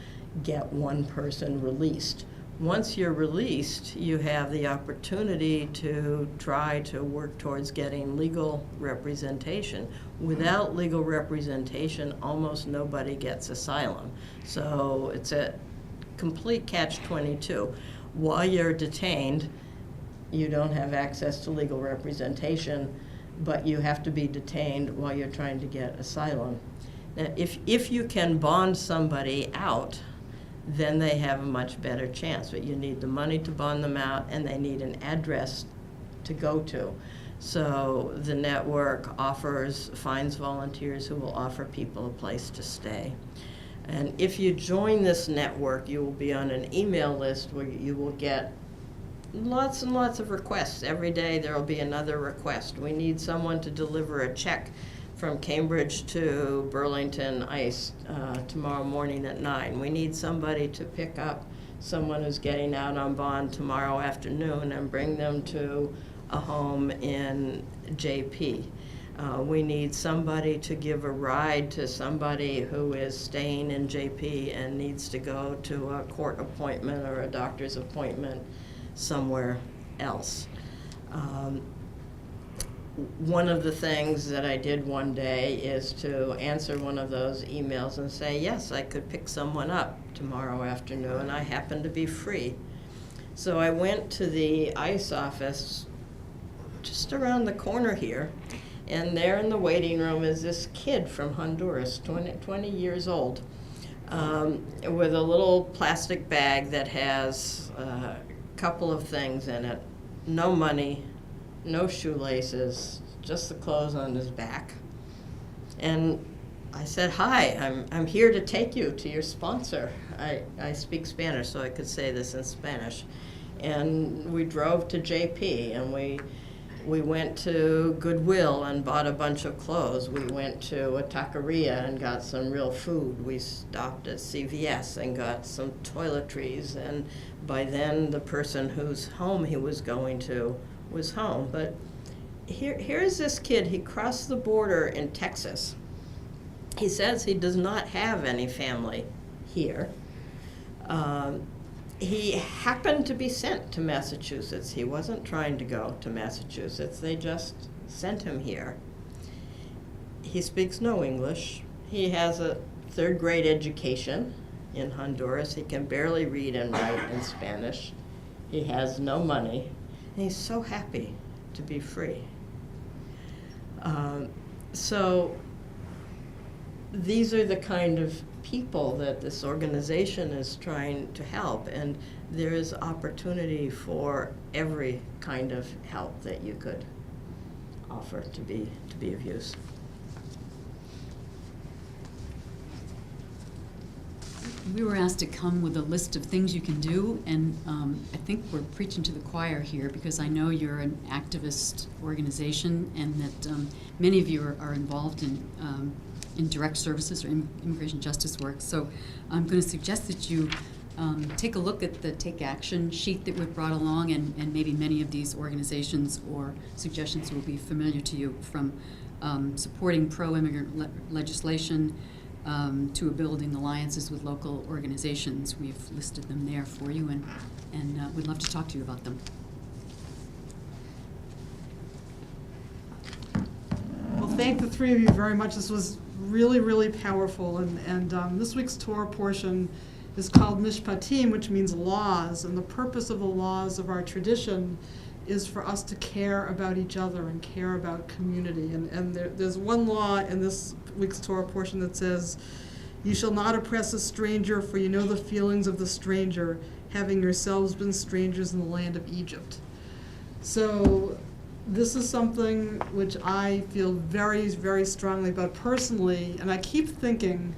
get one person released. Once you're released, you have the opportunity to try to work towards getting legal representation. Without legal representation, almost nobody gets asylum. So it's a complete catch-22. While you're detained, you don't have access to legal representation, but you have to be detained while you're trying to get asylum. Now, if you can bond somebody out, then they have a much better chance. But you need the money to bond them out, and they need an address to go to. So the network finds volunteers who will offer people a place to stay. And if you join this network, you will be on an email list where you will get lots and lots of requests. Every day there will be another request. We need someone to deliver a check from Cambridge to Burlington ICE tomorrow morning at 9. We need somebody to pick up someone who's getting out on bond tomorrow afternoon and bring them to a home in JP. We need somebody to give a ride to somebody who is staying in JP and needs to go to a court appointment or a doctor's appointment somewhere else. One of the things that I did one day is to answer one of those emails and say, yes, I could pick someone up tomorrow afternoon. I happen to be free. So I went to the ICE office just around the corner here, and there in the waiting room is this kid from Honduras, 20 years old, with a little plastic bag that has a couple of things in it. No money, no shoelaces, just the clothes on his back. And I said, hi, I'm here to take you to your sponsor. I speak Spanish, so I could say this in Spanish. And we drove to JP, and we went to Goodwill and bought a bunch of clothes. We went to a taqueria and got some real food. We stopped at CVS and got some toiletries. And by then, the person whose home he was going to was home. But here's this kid. He crossed the border in Texas. He says he does not have any family here. He happened to be sent to Massachusetts. He wasn't trying to go to Massachusetts. They just sent him here. He speaks no English. He has a third-grade education in Honduras. He can barely read and write in Spanish. He has no money. And he's so happy to be free. So these are the kind of people that this organization is trying to help, and there is opportunity for every kind of help that you could offer to be of use. We were asked to come with a list of things you can do, and I think we're preaching to the choir here, because I know you're an activist organization and that many of you are involved in direct services or immigration justice work. So I'm going to suggest that you take a look at the Take Action sheet that we've brought along, and maybe many of these organizations or suggestions will be familiar to you, from supporting pro-immigrant legislation to building alliances with local organizations. We've listed them there for you, and we'd love to talk to you about them. Well, thank the three of you very much. This was really, really powerful. And this week's Torah portion is called Mishpatim, which means laws. And the purpose of the laws of our tradition is for us to care about each other and care about community. And there's one law in this week's Torah portion that says, "You shall not oppress a stranger, for you know the feelings of the stranger, having yourselves been strangers in the land of Egypt." So this is something which I feel very, very strongly about personally, and I keep thinking,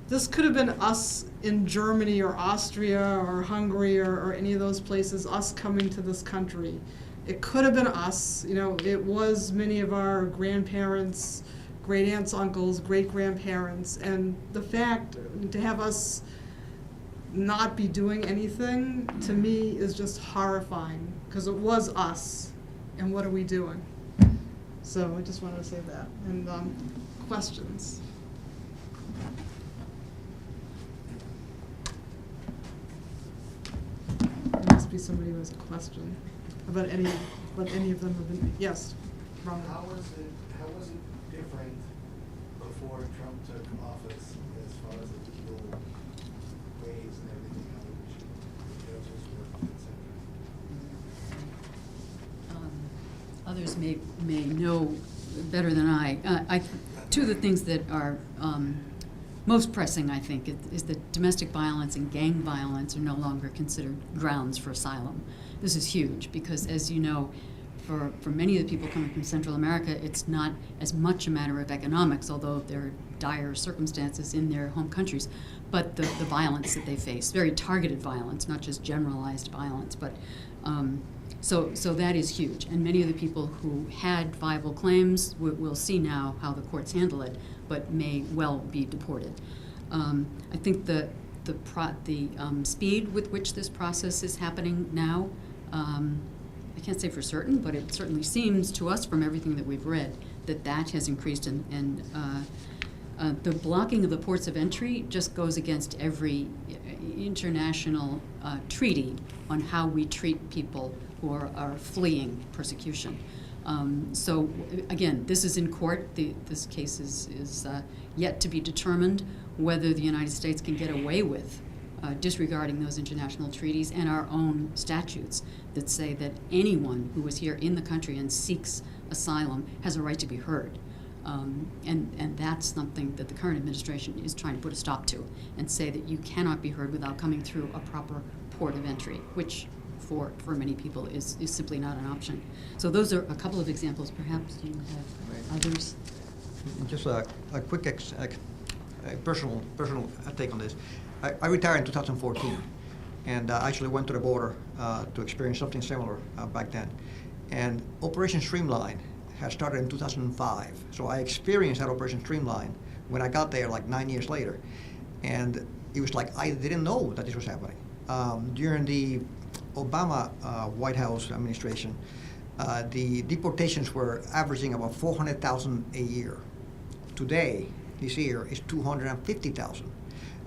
this could have been us in Germany or Austria or Hungary or any of those places, us coming to this country. It could have been us. You know, it was many of our grandparents, great aunts, uncles, great grandparents, and the fact to have us not be doing anything, to me, is just horrifying, because it was us, and what are we doing? So I just wanted to say that. And questions? There must be somebody who has a question about what any of them have been. Yes, Ron. How was it different before Trump took office as far as the legal ways and everything, how the judges worked, et cetera? Others may know better than I. Two of the things that are most pressing, I think, is that domestic violence and gang violence are no longer considered grounds for asylum. This is huge because, as you know, for many of the people coming from Central America, it's not as much a matter of economics, although there are dire circumstances in their home countries, but the violence that they face, very targeted violence, not just generalized violence, but so that is huge. And many of the people who had viable claims will see now how the courts handle it, but may well be deported. I think the speed with which this process is happening now, I can't say for certain, but it certainly seems to us from everything that we've read that has increased, and the blocking of the ports of entry just goes against every international treaty on how we treat people who are fleeing persecution. So again, this is in court. This case is yet to be determined whether the United States can get away with disregarding those international treaties and our own statutes that say that anyone who is here in the country and seeks asylum has a right to be heard. And that's something that the current administration is trying to put a stop to and say that you cannot be heard without coming through a proper port of entry, which for many people is simply not an option. So those are a couple of examples. Perhaps you have others? Just a quick personal take on this. I retired in 2014 and actually went to the border to experience something similar back then. And Operation Streamline has started in 2005. So I experienced that Operation Streamline when I got there like 9 years later. And it was like I didn't know that this was happening. During the Obama White House administration, the deportations were averaging about 400,000 a year. Today, this year, is 250,000.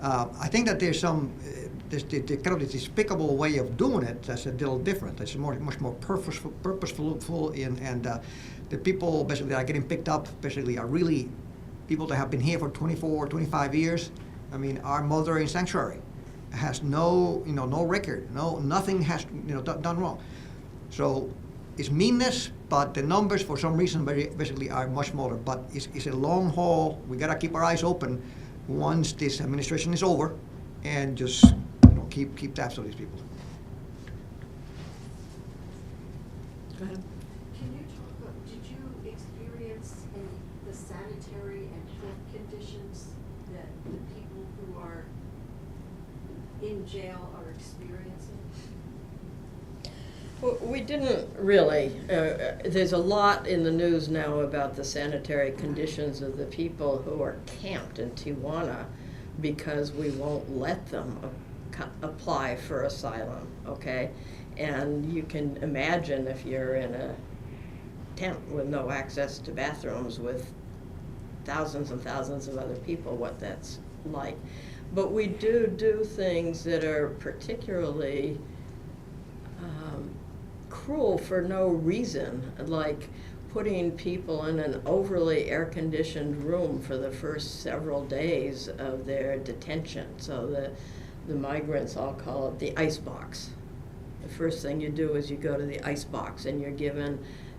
I think that there's some this kind of this despicable way of doing it that's a little different. It's much more purposeful, and the people basically that are getting picked up basically are really people that have been here for 24, 25 years. I mean, our mother in sanctuary has no record, nothing has done wrong. So it's meanness, but the numbers for some reason basically are much smaller. But it's a long haul. We gotta keep our eyes open once this administration is over, and just keep tabs on these people. Go ahead. Can you talk about, did you experience the sanitary and health conditions that the people who are in jail are experiencing? Well, we didn't really. There's a lot in the news now about the sanitary conditions of the people who are camped in Tijuana because we won't let them apply for asylum, okay? And you can imagine if you're in a tent with no access to bathrooms with thousands and thousands of other people, what that's like. But we do things that are particularly cruel for no reason, like putting people in an overly air-conditioned room for the first several days of their detention. So the migrants all call it the ice box. The first thing you do is you go to the ice box and you're given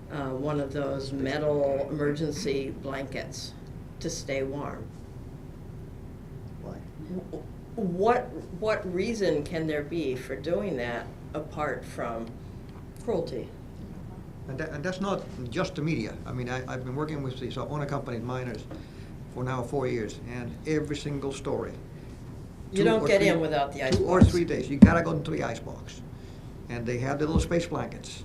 one of those metal emergency blankets to stay warm. Why? What reason can there be for doing that apart from cruelty? And that's not just the media. I mean, I've been working with these unaccompanied minors for now 4 years, and every single story. You don't get in without the ice box. 2 or 3 days. You gotta go into the ice box. And they have the little space blankets.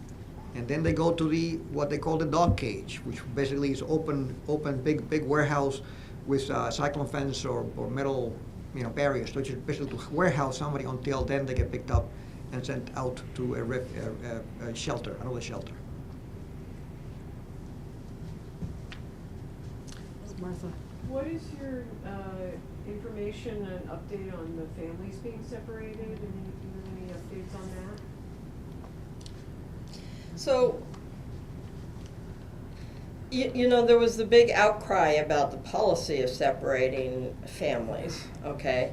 And then they go to what they call the dog cage, which basically is open big warehouse with cyclone fence or metal barriers, which is basically to warehouse somebody until then they get picked up and sent out to a shelter, another shelter. Martha. What is your information and update on the families being separated? Any updates on that? So, you know, there was the big outcry about the policy of separating families, okay?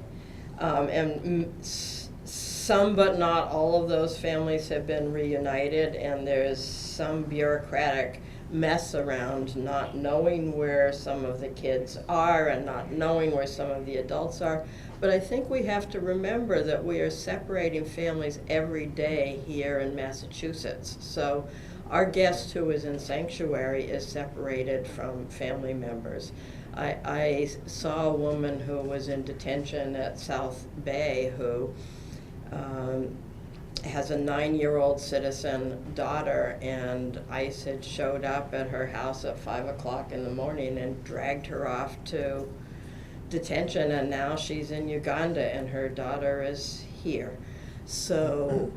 Some but not all of those families have been reunited, and there's some bureaucratic mess around not knowing where some of the kids are and not knowing where some of the adults are. But I think we have to remember that we are separating families every day here in Massachusetts. So our guest who is in sanctuary is separated from family members. I saw a woman who was in detention at South Bay who has a 9-year-old citizen daughter, and ICE had showed up at her house at 5 o'clock in the morning and dragged her off to detention, and now she's in Uganda and her daughter is here. So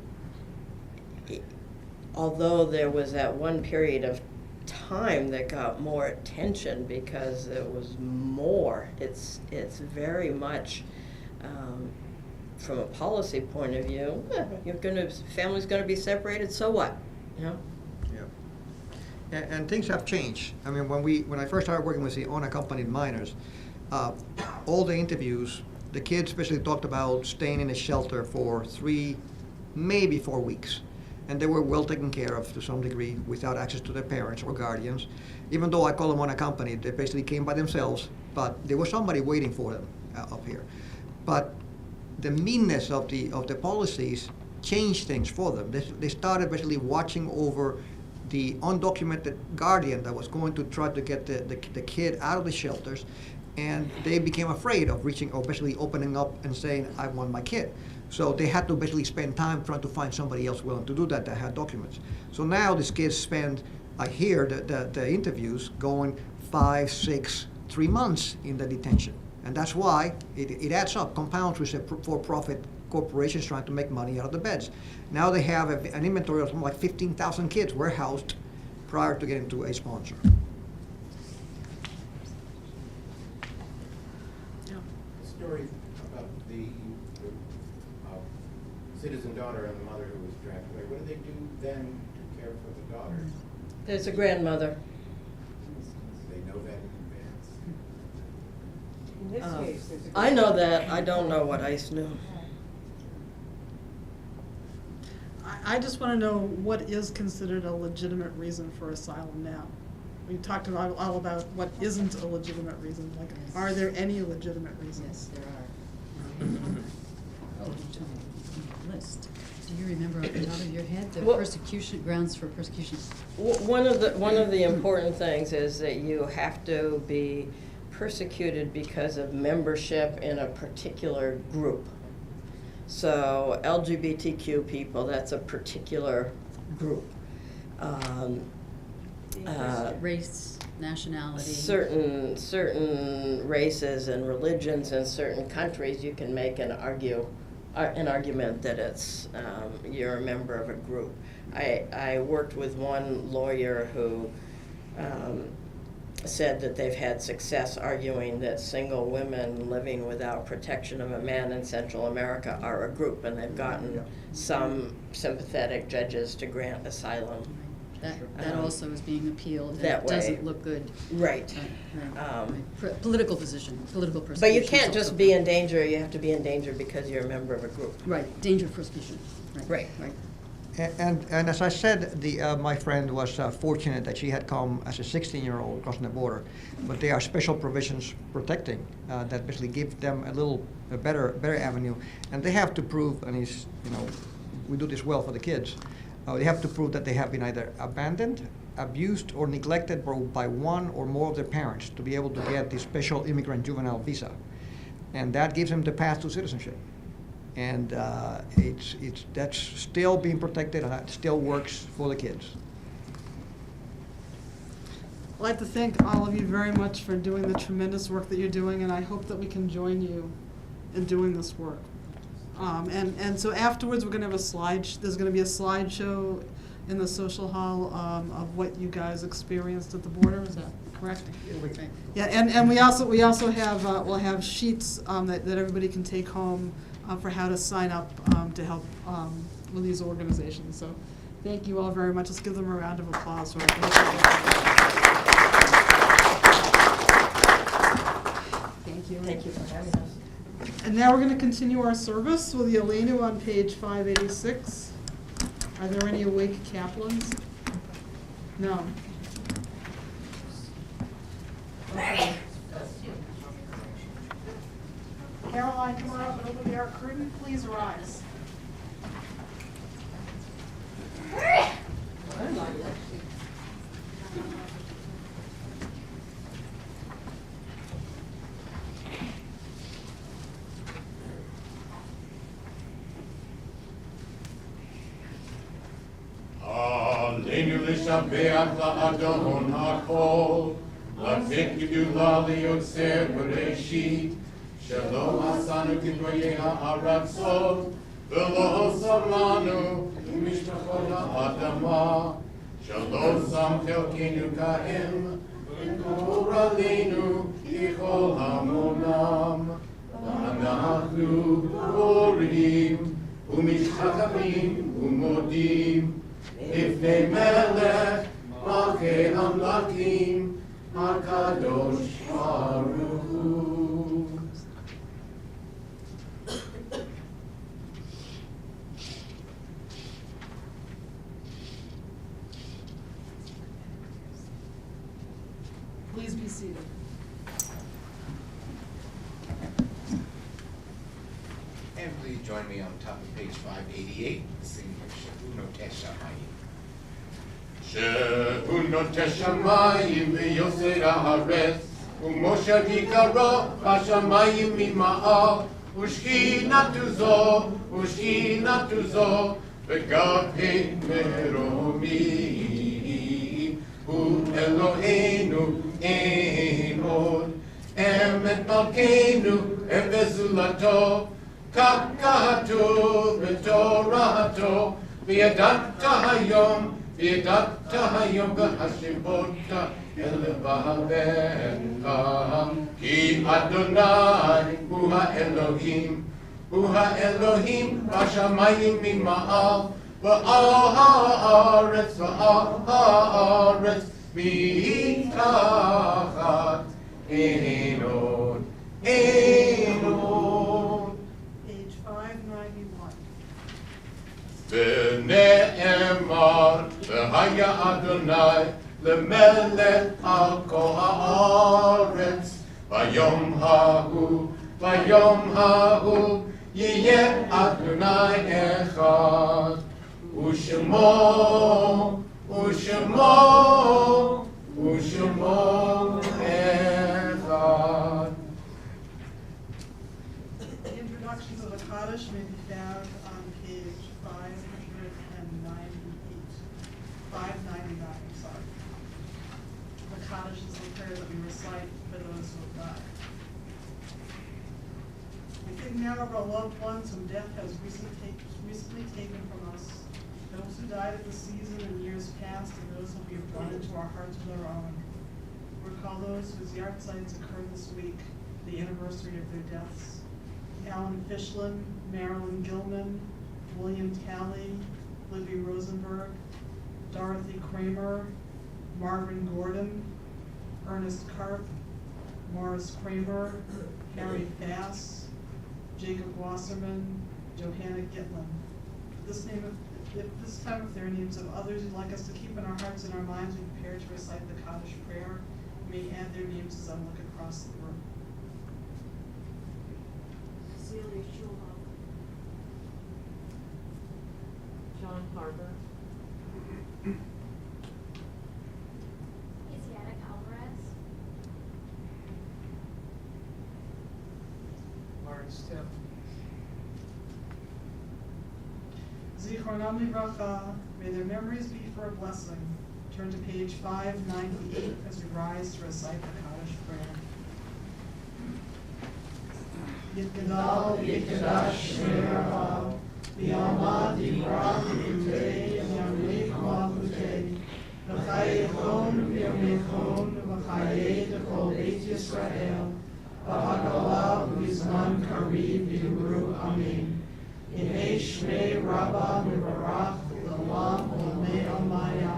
although there was that one period of time that got more attention because there was more, it's very much from a policy point of view, family's gonna be separated, so what? You know? Yeah. And things have changed. I mean, when I first started working with the unaccompanied minors, all the interviews, the kids especially talked about staying in a shelter for 3, maybe 4 weeks. And they were well taken care of to some degree without access to their parents or guardians. Even though I call them unaccompanied, they basically came by themselves, but there was somebody waiting for them up here. But the meanness of the policies changed things for them. They started basically watching over the undocumented guardian that was going to try to get the kid out of the shelters, and they became afraid of reaching or basically opening up and saying, I want my kid. So they had to basically spend time trying to find somebody else willing to do that had documents. So now these kids spend, I hear the interviews going 5, 6, 3 months in the detention. And that's why it adds up, compounds with for-profit corporations trying to make money out of the beds. Now they have an inventory of something like 15,000 kids warehoused prior to getting to a sponsor. The story about the citizen daughter and the mother who was dragged away, what did they do then to care for the daughter? There's a grandmother. They know that in advance. In this case, there's a I know that. I don't know what ICE knew. I just want to know what is considered a legitimate reason for asylum now. We talked about all about what isn't a legitimate reason. Like, are there any legitimate reasons? Yes, there are. Oh, you told me the list. Do you remember off the top of your head the persecution grounds for persecution? One of the important things is that you have to be persecuted because of membership in a particular group. So LGBTQ people, that's a particular group. Race, nationality. Certain races and religions in certain countries, you can make an argument that it's you're a member of a group. I worked with one lawyer who said that they've had success arguing that single women living without protection of a man in Central America are a group, and they've gotten some sympathetic judges to grant asylum. That also is being appealed. That way. Doesn't look good. Right. Political position, political persecution. But you can't is just also be in danger. You have to be in danger because you're a member of a group. Right, danger of persecution. Right. And as I said, my friend was fortunate that she had come as a 16-year-old crossing the border, but there are special provisions protecting that basically give them a better avenue, and they have to prove, and we do this well for the kids. They have to prove that they have been either abandoned, abused, or neglected by one or more of their parents to be able to get the special immigrant juvenile visa, and that gives them the path to citizenship. And that's still being protected, and that still works for the kids. I'd like to thank all of you very much for doing the tremendous work that you're doing, and I hope that we can join you in doing this work. And so afterwards, we're going to have there's going to be a slideshow in the social hall of what you guys experienced at the border. Is that correct? Yeah, and we also have, we'll have sheets that everybody can take home for how to sign up to help with these organizations. So thank you all very much. Let's give them a round of applause. For Thank you. Thank you for having us. And now we're going to continue our service with the Elenu on page 586. Are there any awake chaplains? No. Okay. Caroline, come on up and open the ark curtain. Please rise. Aleinu l'shabeach la'adon ha'kol, l'tekdu la'liotzer b'reshit, shelo asanu k'dvoyei ha'aratzot, v'lo samanu u'mishpachot ha'adama, shelo sam chelkenu ka'im, v'kor aleinu kichol hamonam, v'anachnu korim, u'mishchachamim u'modim, לפני מלך מלכי המלכים הקדוש ברוך הוא. Please be seated. And please join me on top of page 588, singing Shehu Noteh Shamayim. שהוא נוטה שמיים ויוסר הארץ, ומשה יקרו בשמיים ממעל, ושכינתו זו בגבי מרומים. הוא אלוהינו אין עוד, אמת מלכנו אין וזולתו, כך כתוב בתורתו, וידעת היום בהשבות אל לבבך, כי אדוני הוא האלוהים בשמיים ממעל, ועל הארץ מתחת אין עוד. Page 591. ונאמר והיה אדוני למלך על כל הארץ, ביום ההוא יהיה אדוני אחד, ושמו אחד. The introductions of the Kaddish may be found on page 599, I'm sorry. The Kaddish is the prayer that we recite for those who have died. We think now of our loved ones whom death has recently taken from us, those who died at the season in years past, and those who we have brought into our hearts with our own. Recall those whose yahrzeits occurred this week, the anniversary of their deaths. Alan Fishlin, Marilyn Gilman, William Talley, Libby Rosenberg, Dorothy Kramer, Marvin Gordon, Ernest Karp, Morris Kramer, Harry Bass, Jacob Wasserman, Johanna Gitlin. At this time, if there are names of others you'd like us to keep in our hearts and our minds, we prepare to recite the Kaddish prayer. You may add their names as I look across the room. Celia Schulhoff. John Harper. Isiatic Alvarez. Lawrence Tim. Zichronam Livracha, may their memories be for a blessing. Turn to page 598 as we rise to recite the Kaddish prayer. Yitgadal Yitgadash Shmeirav, V'yamad Yivrach Yutei, Yamlik Malchutei, V'chayechon V'yamechon v'chayei d'kol Beit Yisrael, v'hagala u'zman kariv v'yimru amin. Yehei shmei rabba v'barach l'olam olamei almaya.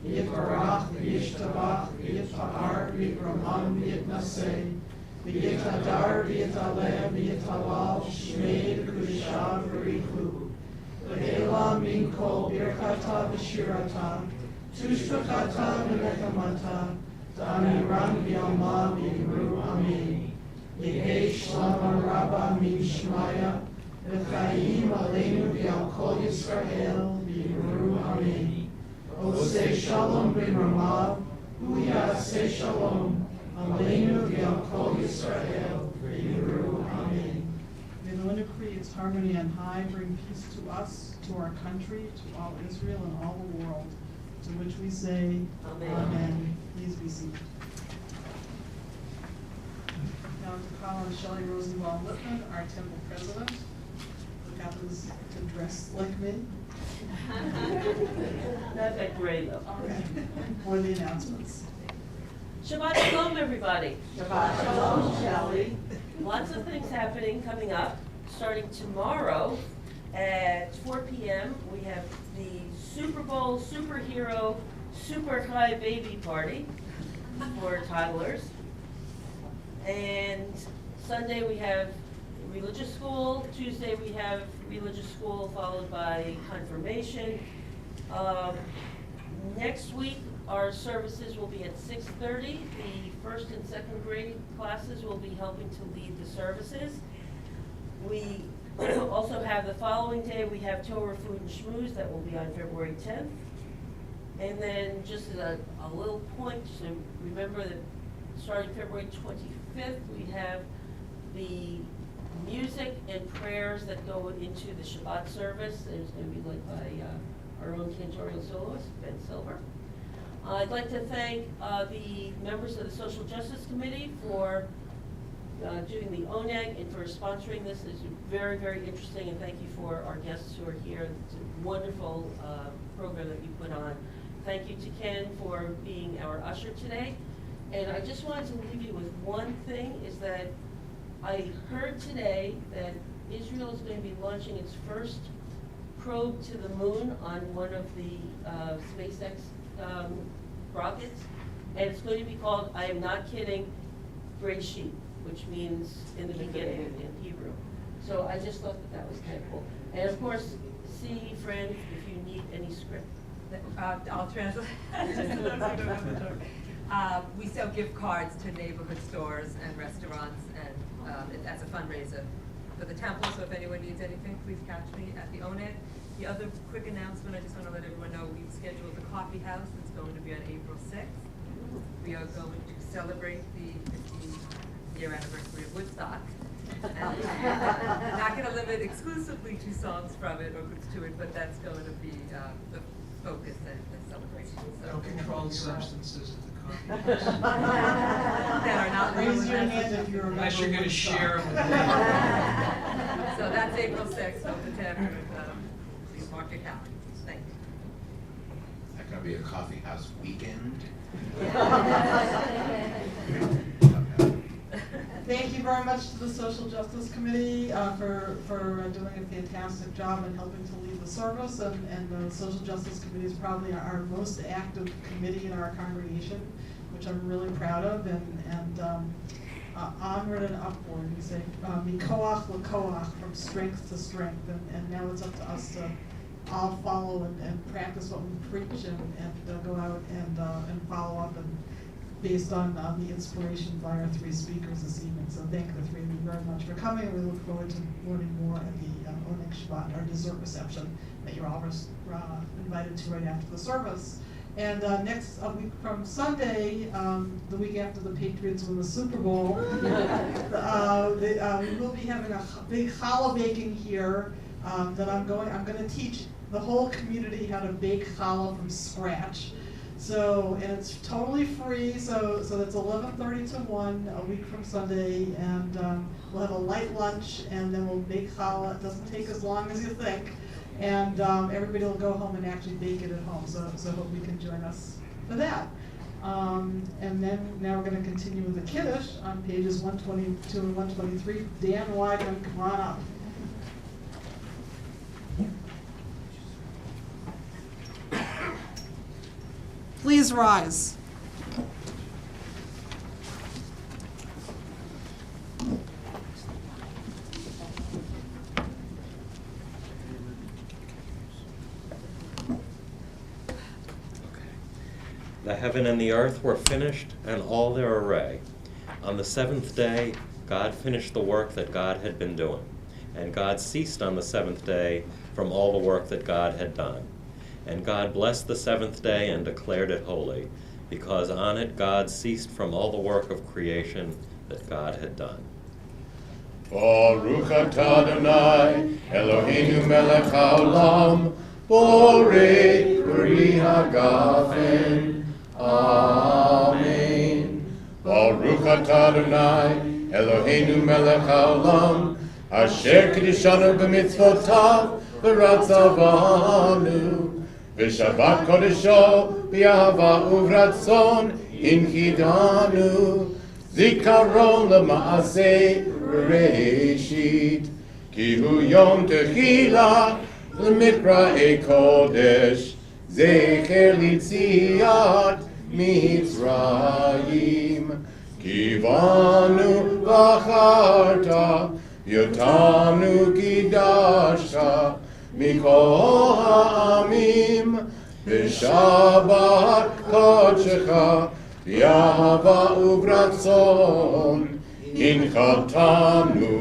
Yivarach v'yishtabach v'yitfa'ar v'yitramam v'yitnaseh. V'yitadar v'yitaleh v'yitalal shmei d'kudishav v'richu. V'ela min kol birchata v'shirata. Tushbachata v'nechamata. Damiran v'yalma v'yimru amin. Yehei shlama rabba min shmaya. V'chayim aleinu v'yal kol Yisrael v'yimru amin. Oseh shalom b'ramav, u'yaseh shalom. Aleinu v'yal kol Yisrael v'yimru amin. May the one who creates harmony on high bring peace to us, to our country, to all Israel and all the world, to which we say, Amen. Amen. Please be seated. Now to call on Shelley Rosenbaum Lippman, our temple president, who happens to dress like me. Not that great, though. Okay. For the announcements. Shabbat Shalom, everybody. Shabbat Shalom, Shelley. Lots of things happening coming up. Starting tomorrow at 4 p.m., we have the Super Bowl Superhero Super High Baby Party for toddlers. And Sunday we have religious school. Tuesday we have religious school followed by confirmation. Next week our services will be at 6:30. The first and second grade classes will be helping to lead the services. We also have the following day, we have Torah Food and Schmooze, that will be on February 10th. And then just as a little point, so remember that starting February 25th, we have the music and prayers that go into the Shabbat service. It's going to be led by our own cantorial soloist, Ben Silver. I'd like to thank the members of the Social Justice Committee for doing the ONEG and for sponsoring this. It's very, very interesting, and thank you for our guests who are here. It's a wonderful program that you put on. Thank you to Ken for being our usher today. And I just wanted to leave you with one thing, is that I heard today that Israel is going to be launching its first probe to the moon on one of the SpaceX rockets, and it's going to be called, I am not kidding, Breshit, which means in the beginning in Hebrew. So I just thought that was kind of cool. And of course, see, friend, if you need any script. I'll translate. We sell gift cards to neighborhood stores and restaurants, and as a fundraiser for the temple. So if anyone needs anything, please catch me at the ONED. The other quick announcement, I just want to let everyone know, we've scheduled the coffee house. It's going to be on April 6th. We are going to celebrate the 50-year anniversary of Woodstock. And not going to limit exclusively to songs from it or groups to it, but that's going to be the focus and the celebration. So, no controlled substances at the coffee house. That are not Raise your hand if you're a member. Unless you're going to share them with me. So that's April 6th, open to everyone. Please mark your calendars. Thank you. Is that going to be a coffee house weekend? Thank you very much to the Social Justice Committee for doing a fantastic job in helping to lead the service, and the Social Justice Committee is probably our most active committee in our congregation, which I'm really proud of, and onward and upward. We say mikoach lekoach, from strength to strength, and now it's up to us to all follow and practice what we preach and go out and follow up and based on the inspiration by our three speakers this evening. So thank the three of you very much for coming. We look forward to learning more at the Oneg Shabbat, our dessert reception that you're all invited to right after the service. And next week from Sunday, the week after the Patriots win the Super Bowl, we will be having a big challah baking here that I'm going to teach the whole community how to bake challah from scratch. So, and it's totally free, so that's 11:30 to 1 a week from Sunday, and we'll have a light lunch, and then we'll bake challah. It doesn't take as long as you think, and everybody will go home and actually bake it at home, so hope you can join us for that. And then, now we're gonna continue with the Kiddush on pages 122 and 123. Dan Weidman, come on up. Please rise. The heaven and the earth were finished, and all their array. On the seventh day, God finished the work that God had been doing, and God ceased on the seventh day from all the work that God had done. And God blessed the seventh day and declared it holy, because on it God ceased from all the work of creation that God had done. Baruch atah Adonai, Eloheinu melech haolam, borei peri hagafen. Amen. Baruch atah Adonai, Eloheinu melech haolam, asher kiddushanu b'mitzvotav v'ratzavanu, v'shabbat kodesho b'ahava uvratzon inchidanu, zikaron l'maaseh Bereshit, ki hu yom techila l'mikra'ei kodesh, zecher litziat Mitzrayim, ki banu bacharta, yotanu kidashta, mikol ha'amim, b'shabbat kodshecha, b'ahava uvratzon, Inchaltanu,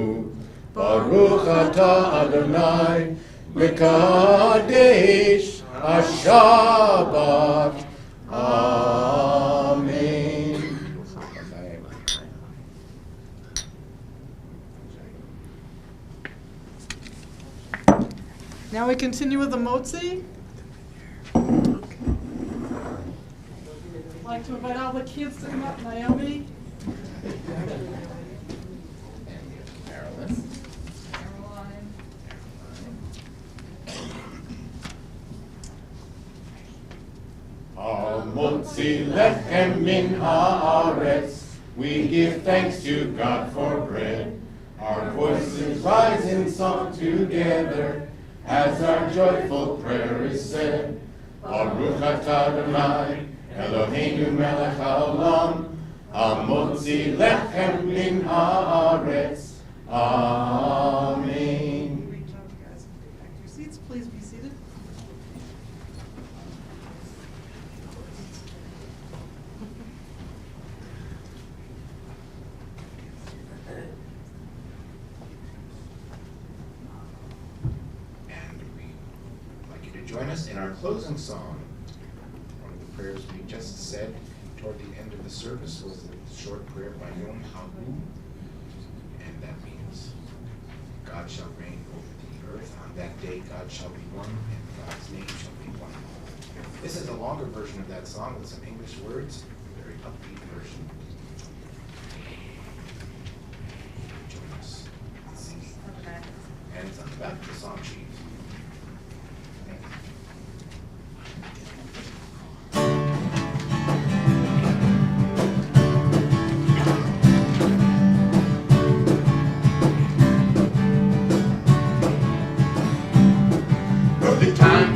Baruch atah Adonai, Mekadesh HaShabbat. Amen. Now we continue with the Motzi. I'd like to invite all the kids to come up. Naomi. Motzi lechem min haaretz, we give thanks to God for bread. Our voices rise in song together, as our joyful prayer is said. Baruch atah Adonai, Eloheinu melech haolam, hamotzi lechem min haaretz. Amen. Great job, you guys. Back to your seats. Please be seated. Join us in our closing song. One of the prayers we just said toward the end of the service was a short prayer by Yom Hahu, and that means God shall reign over the earth. On that day, God shall be one, and God's name shall be one. This is a longer version of that song with some English words, a very upbeat version. Join us in singing. And it's on the back of the song sheet. The time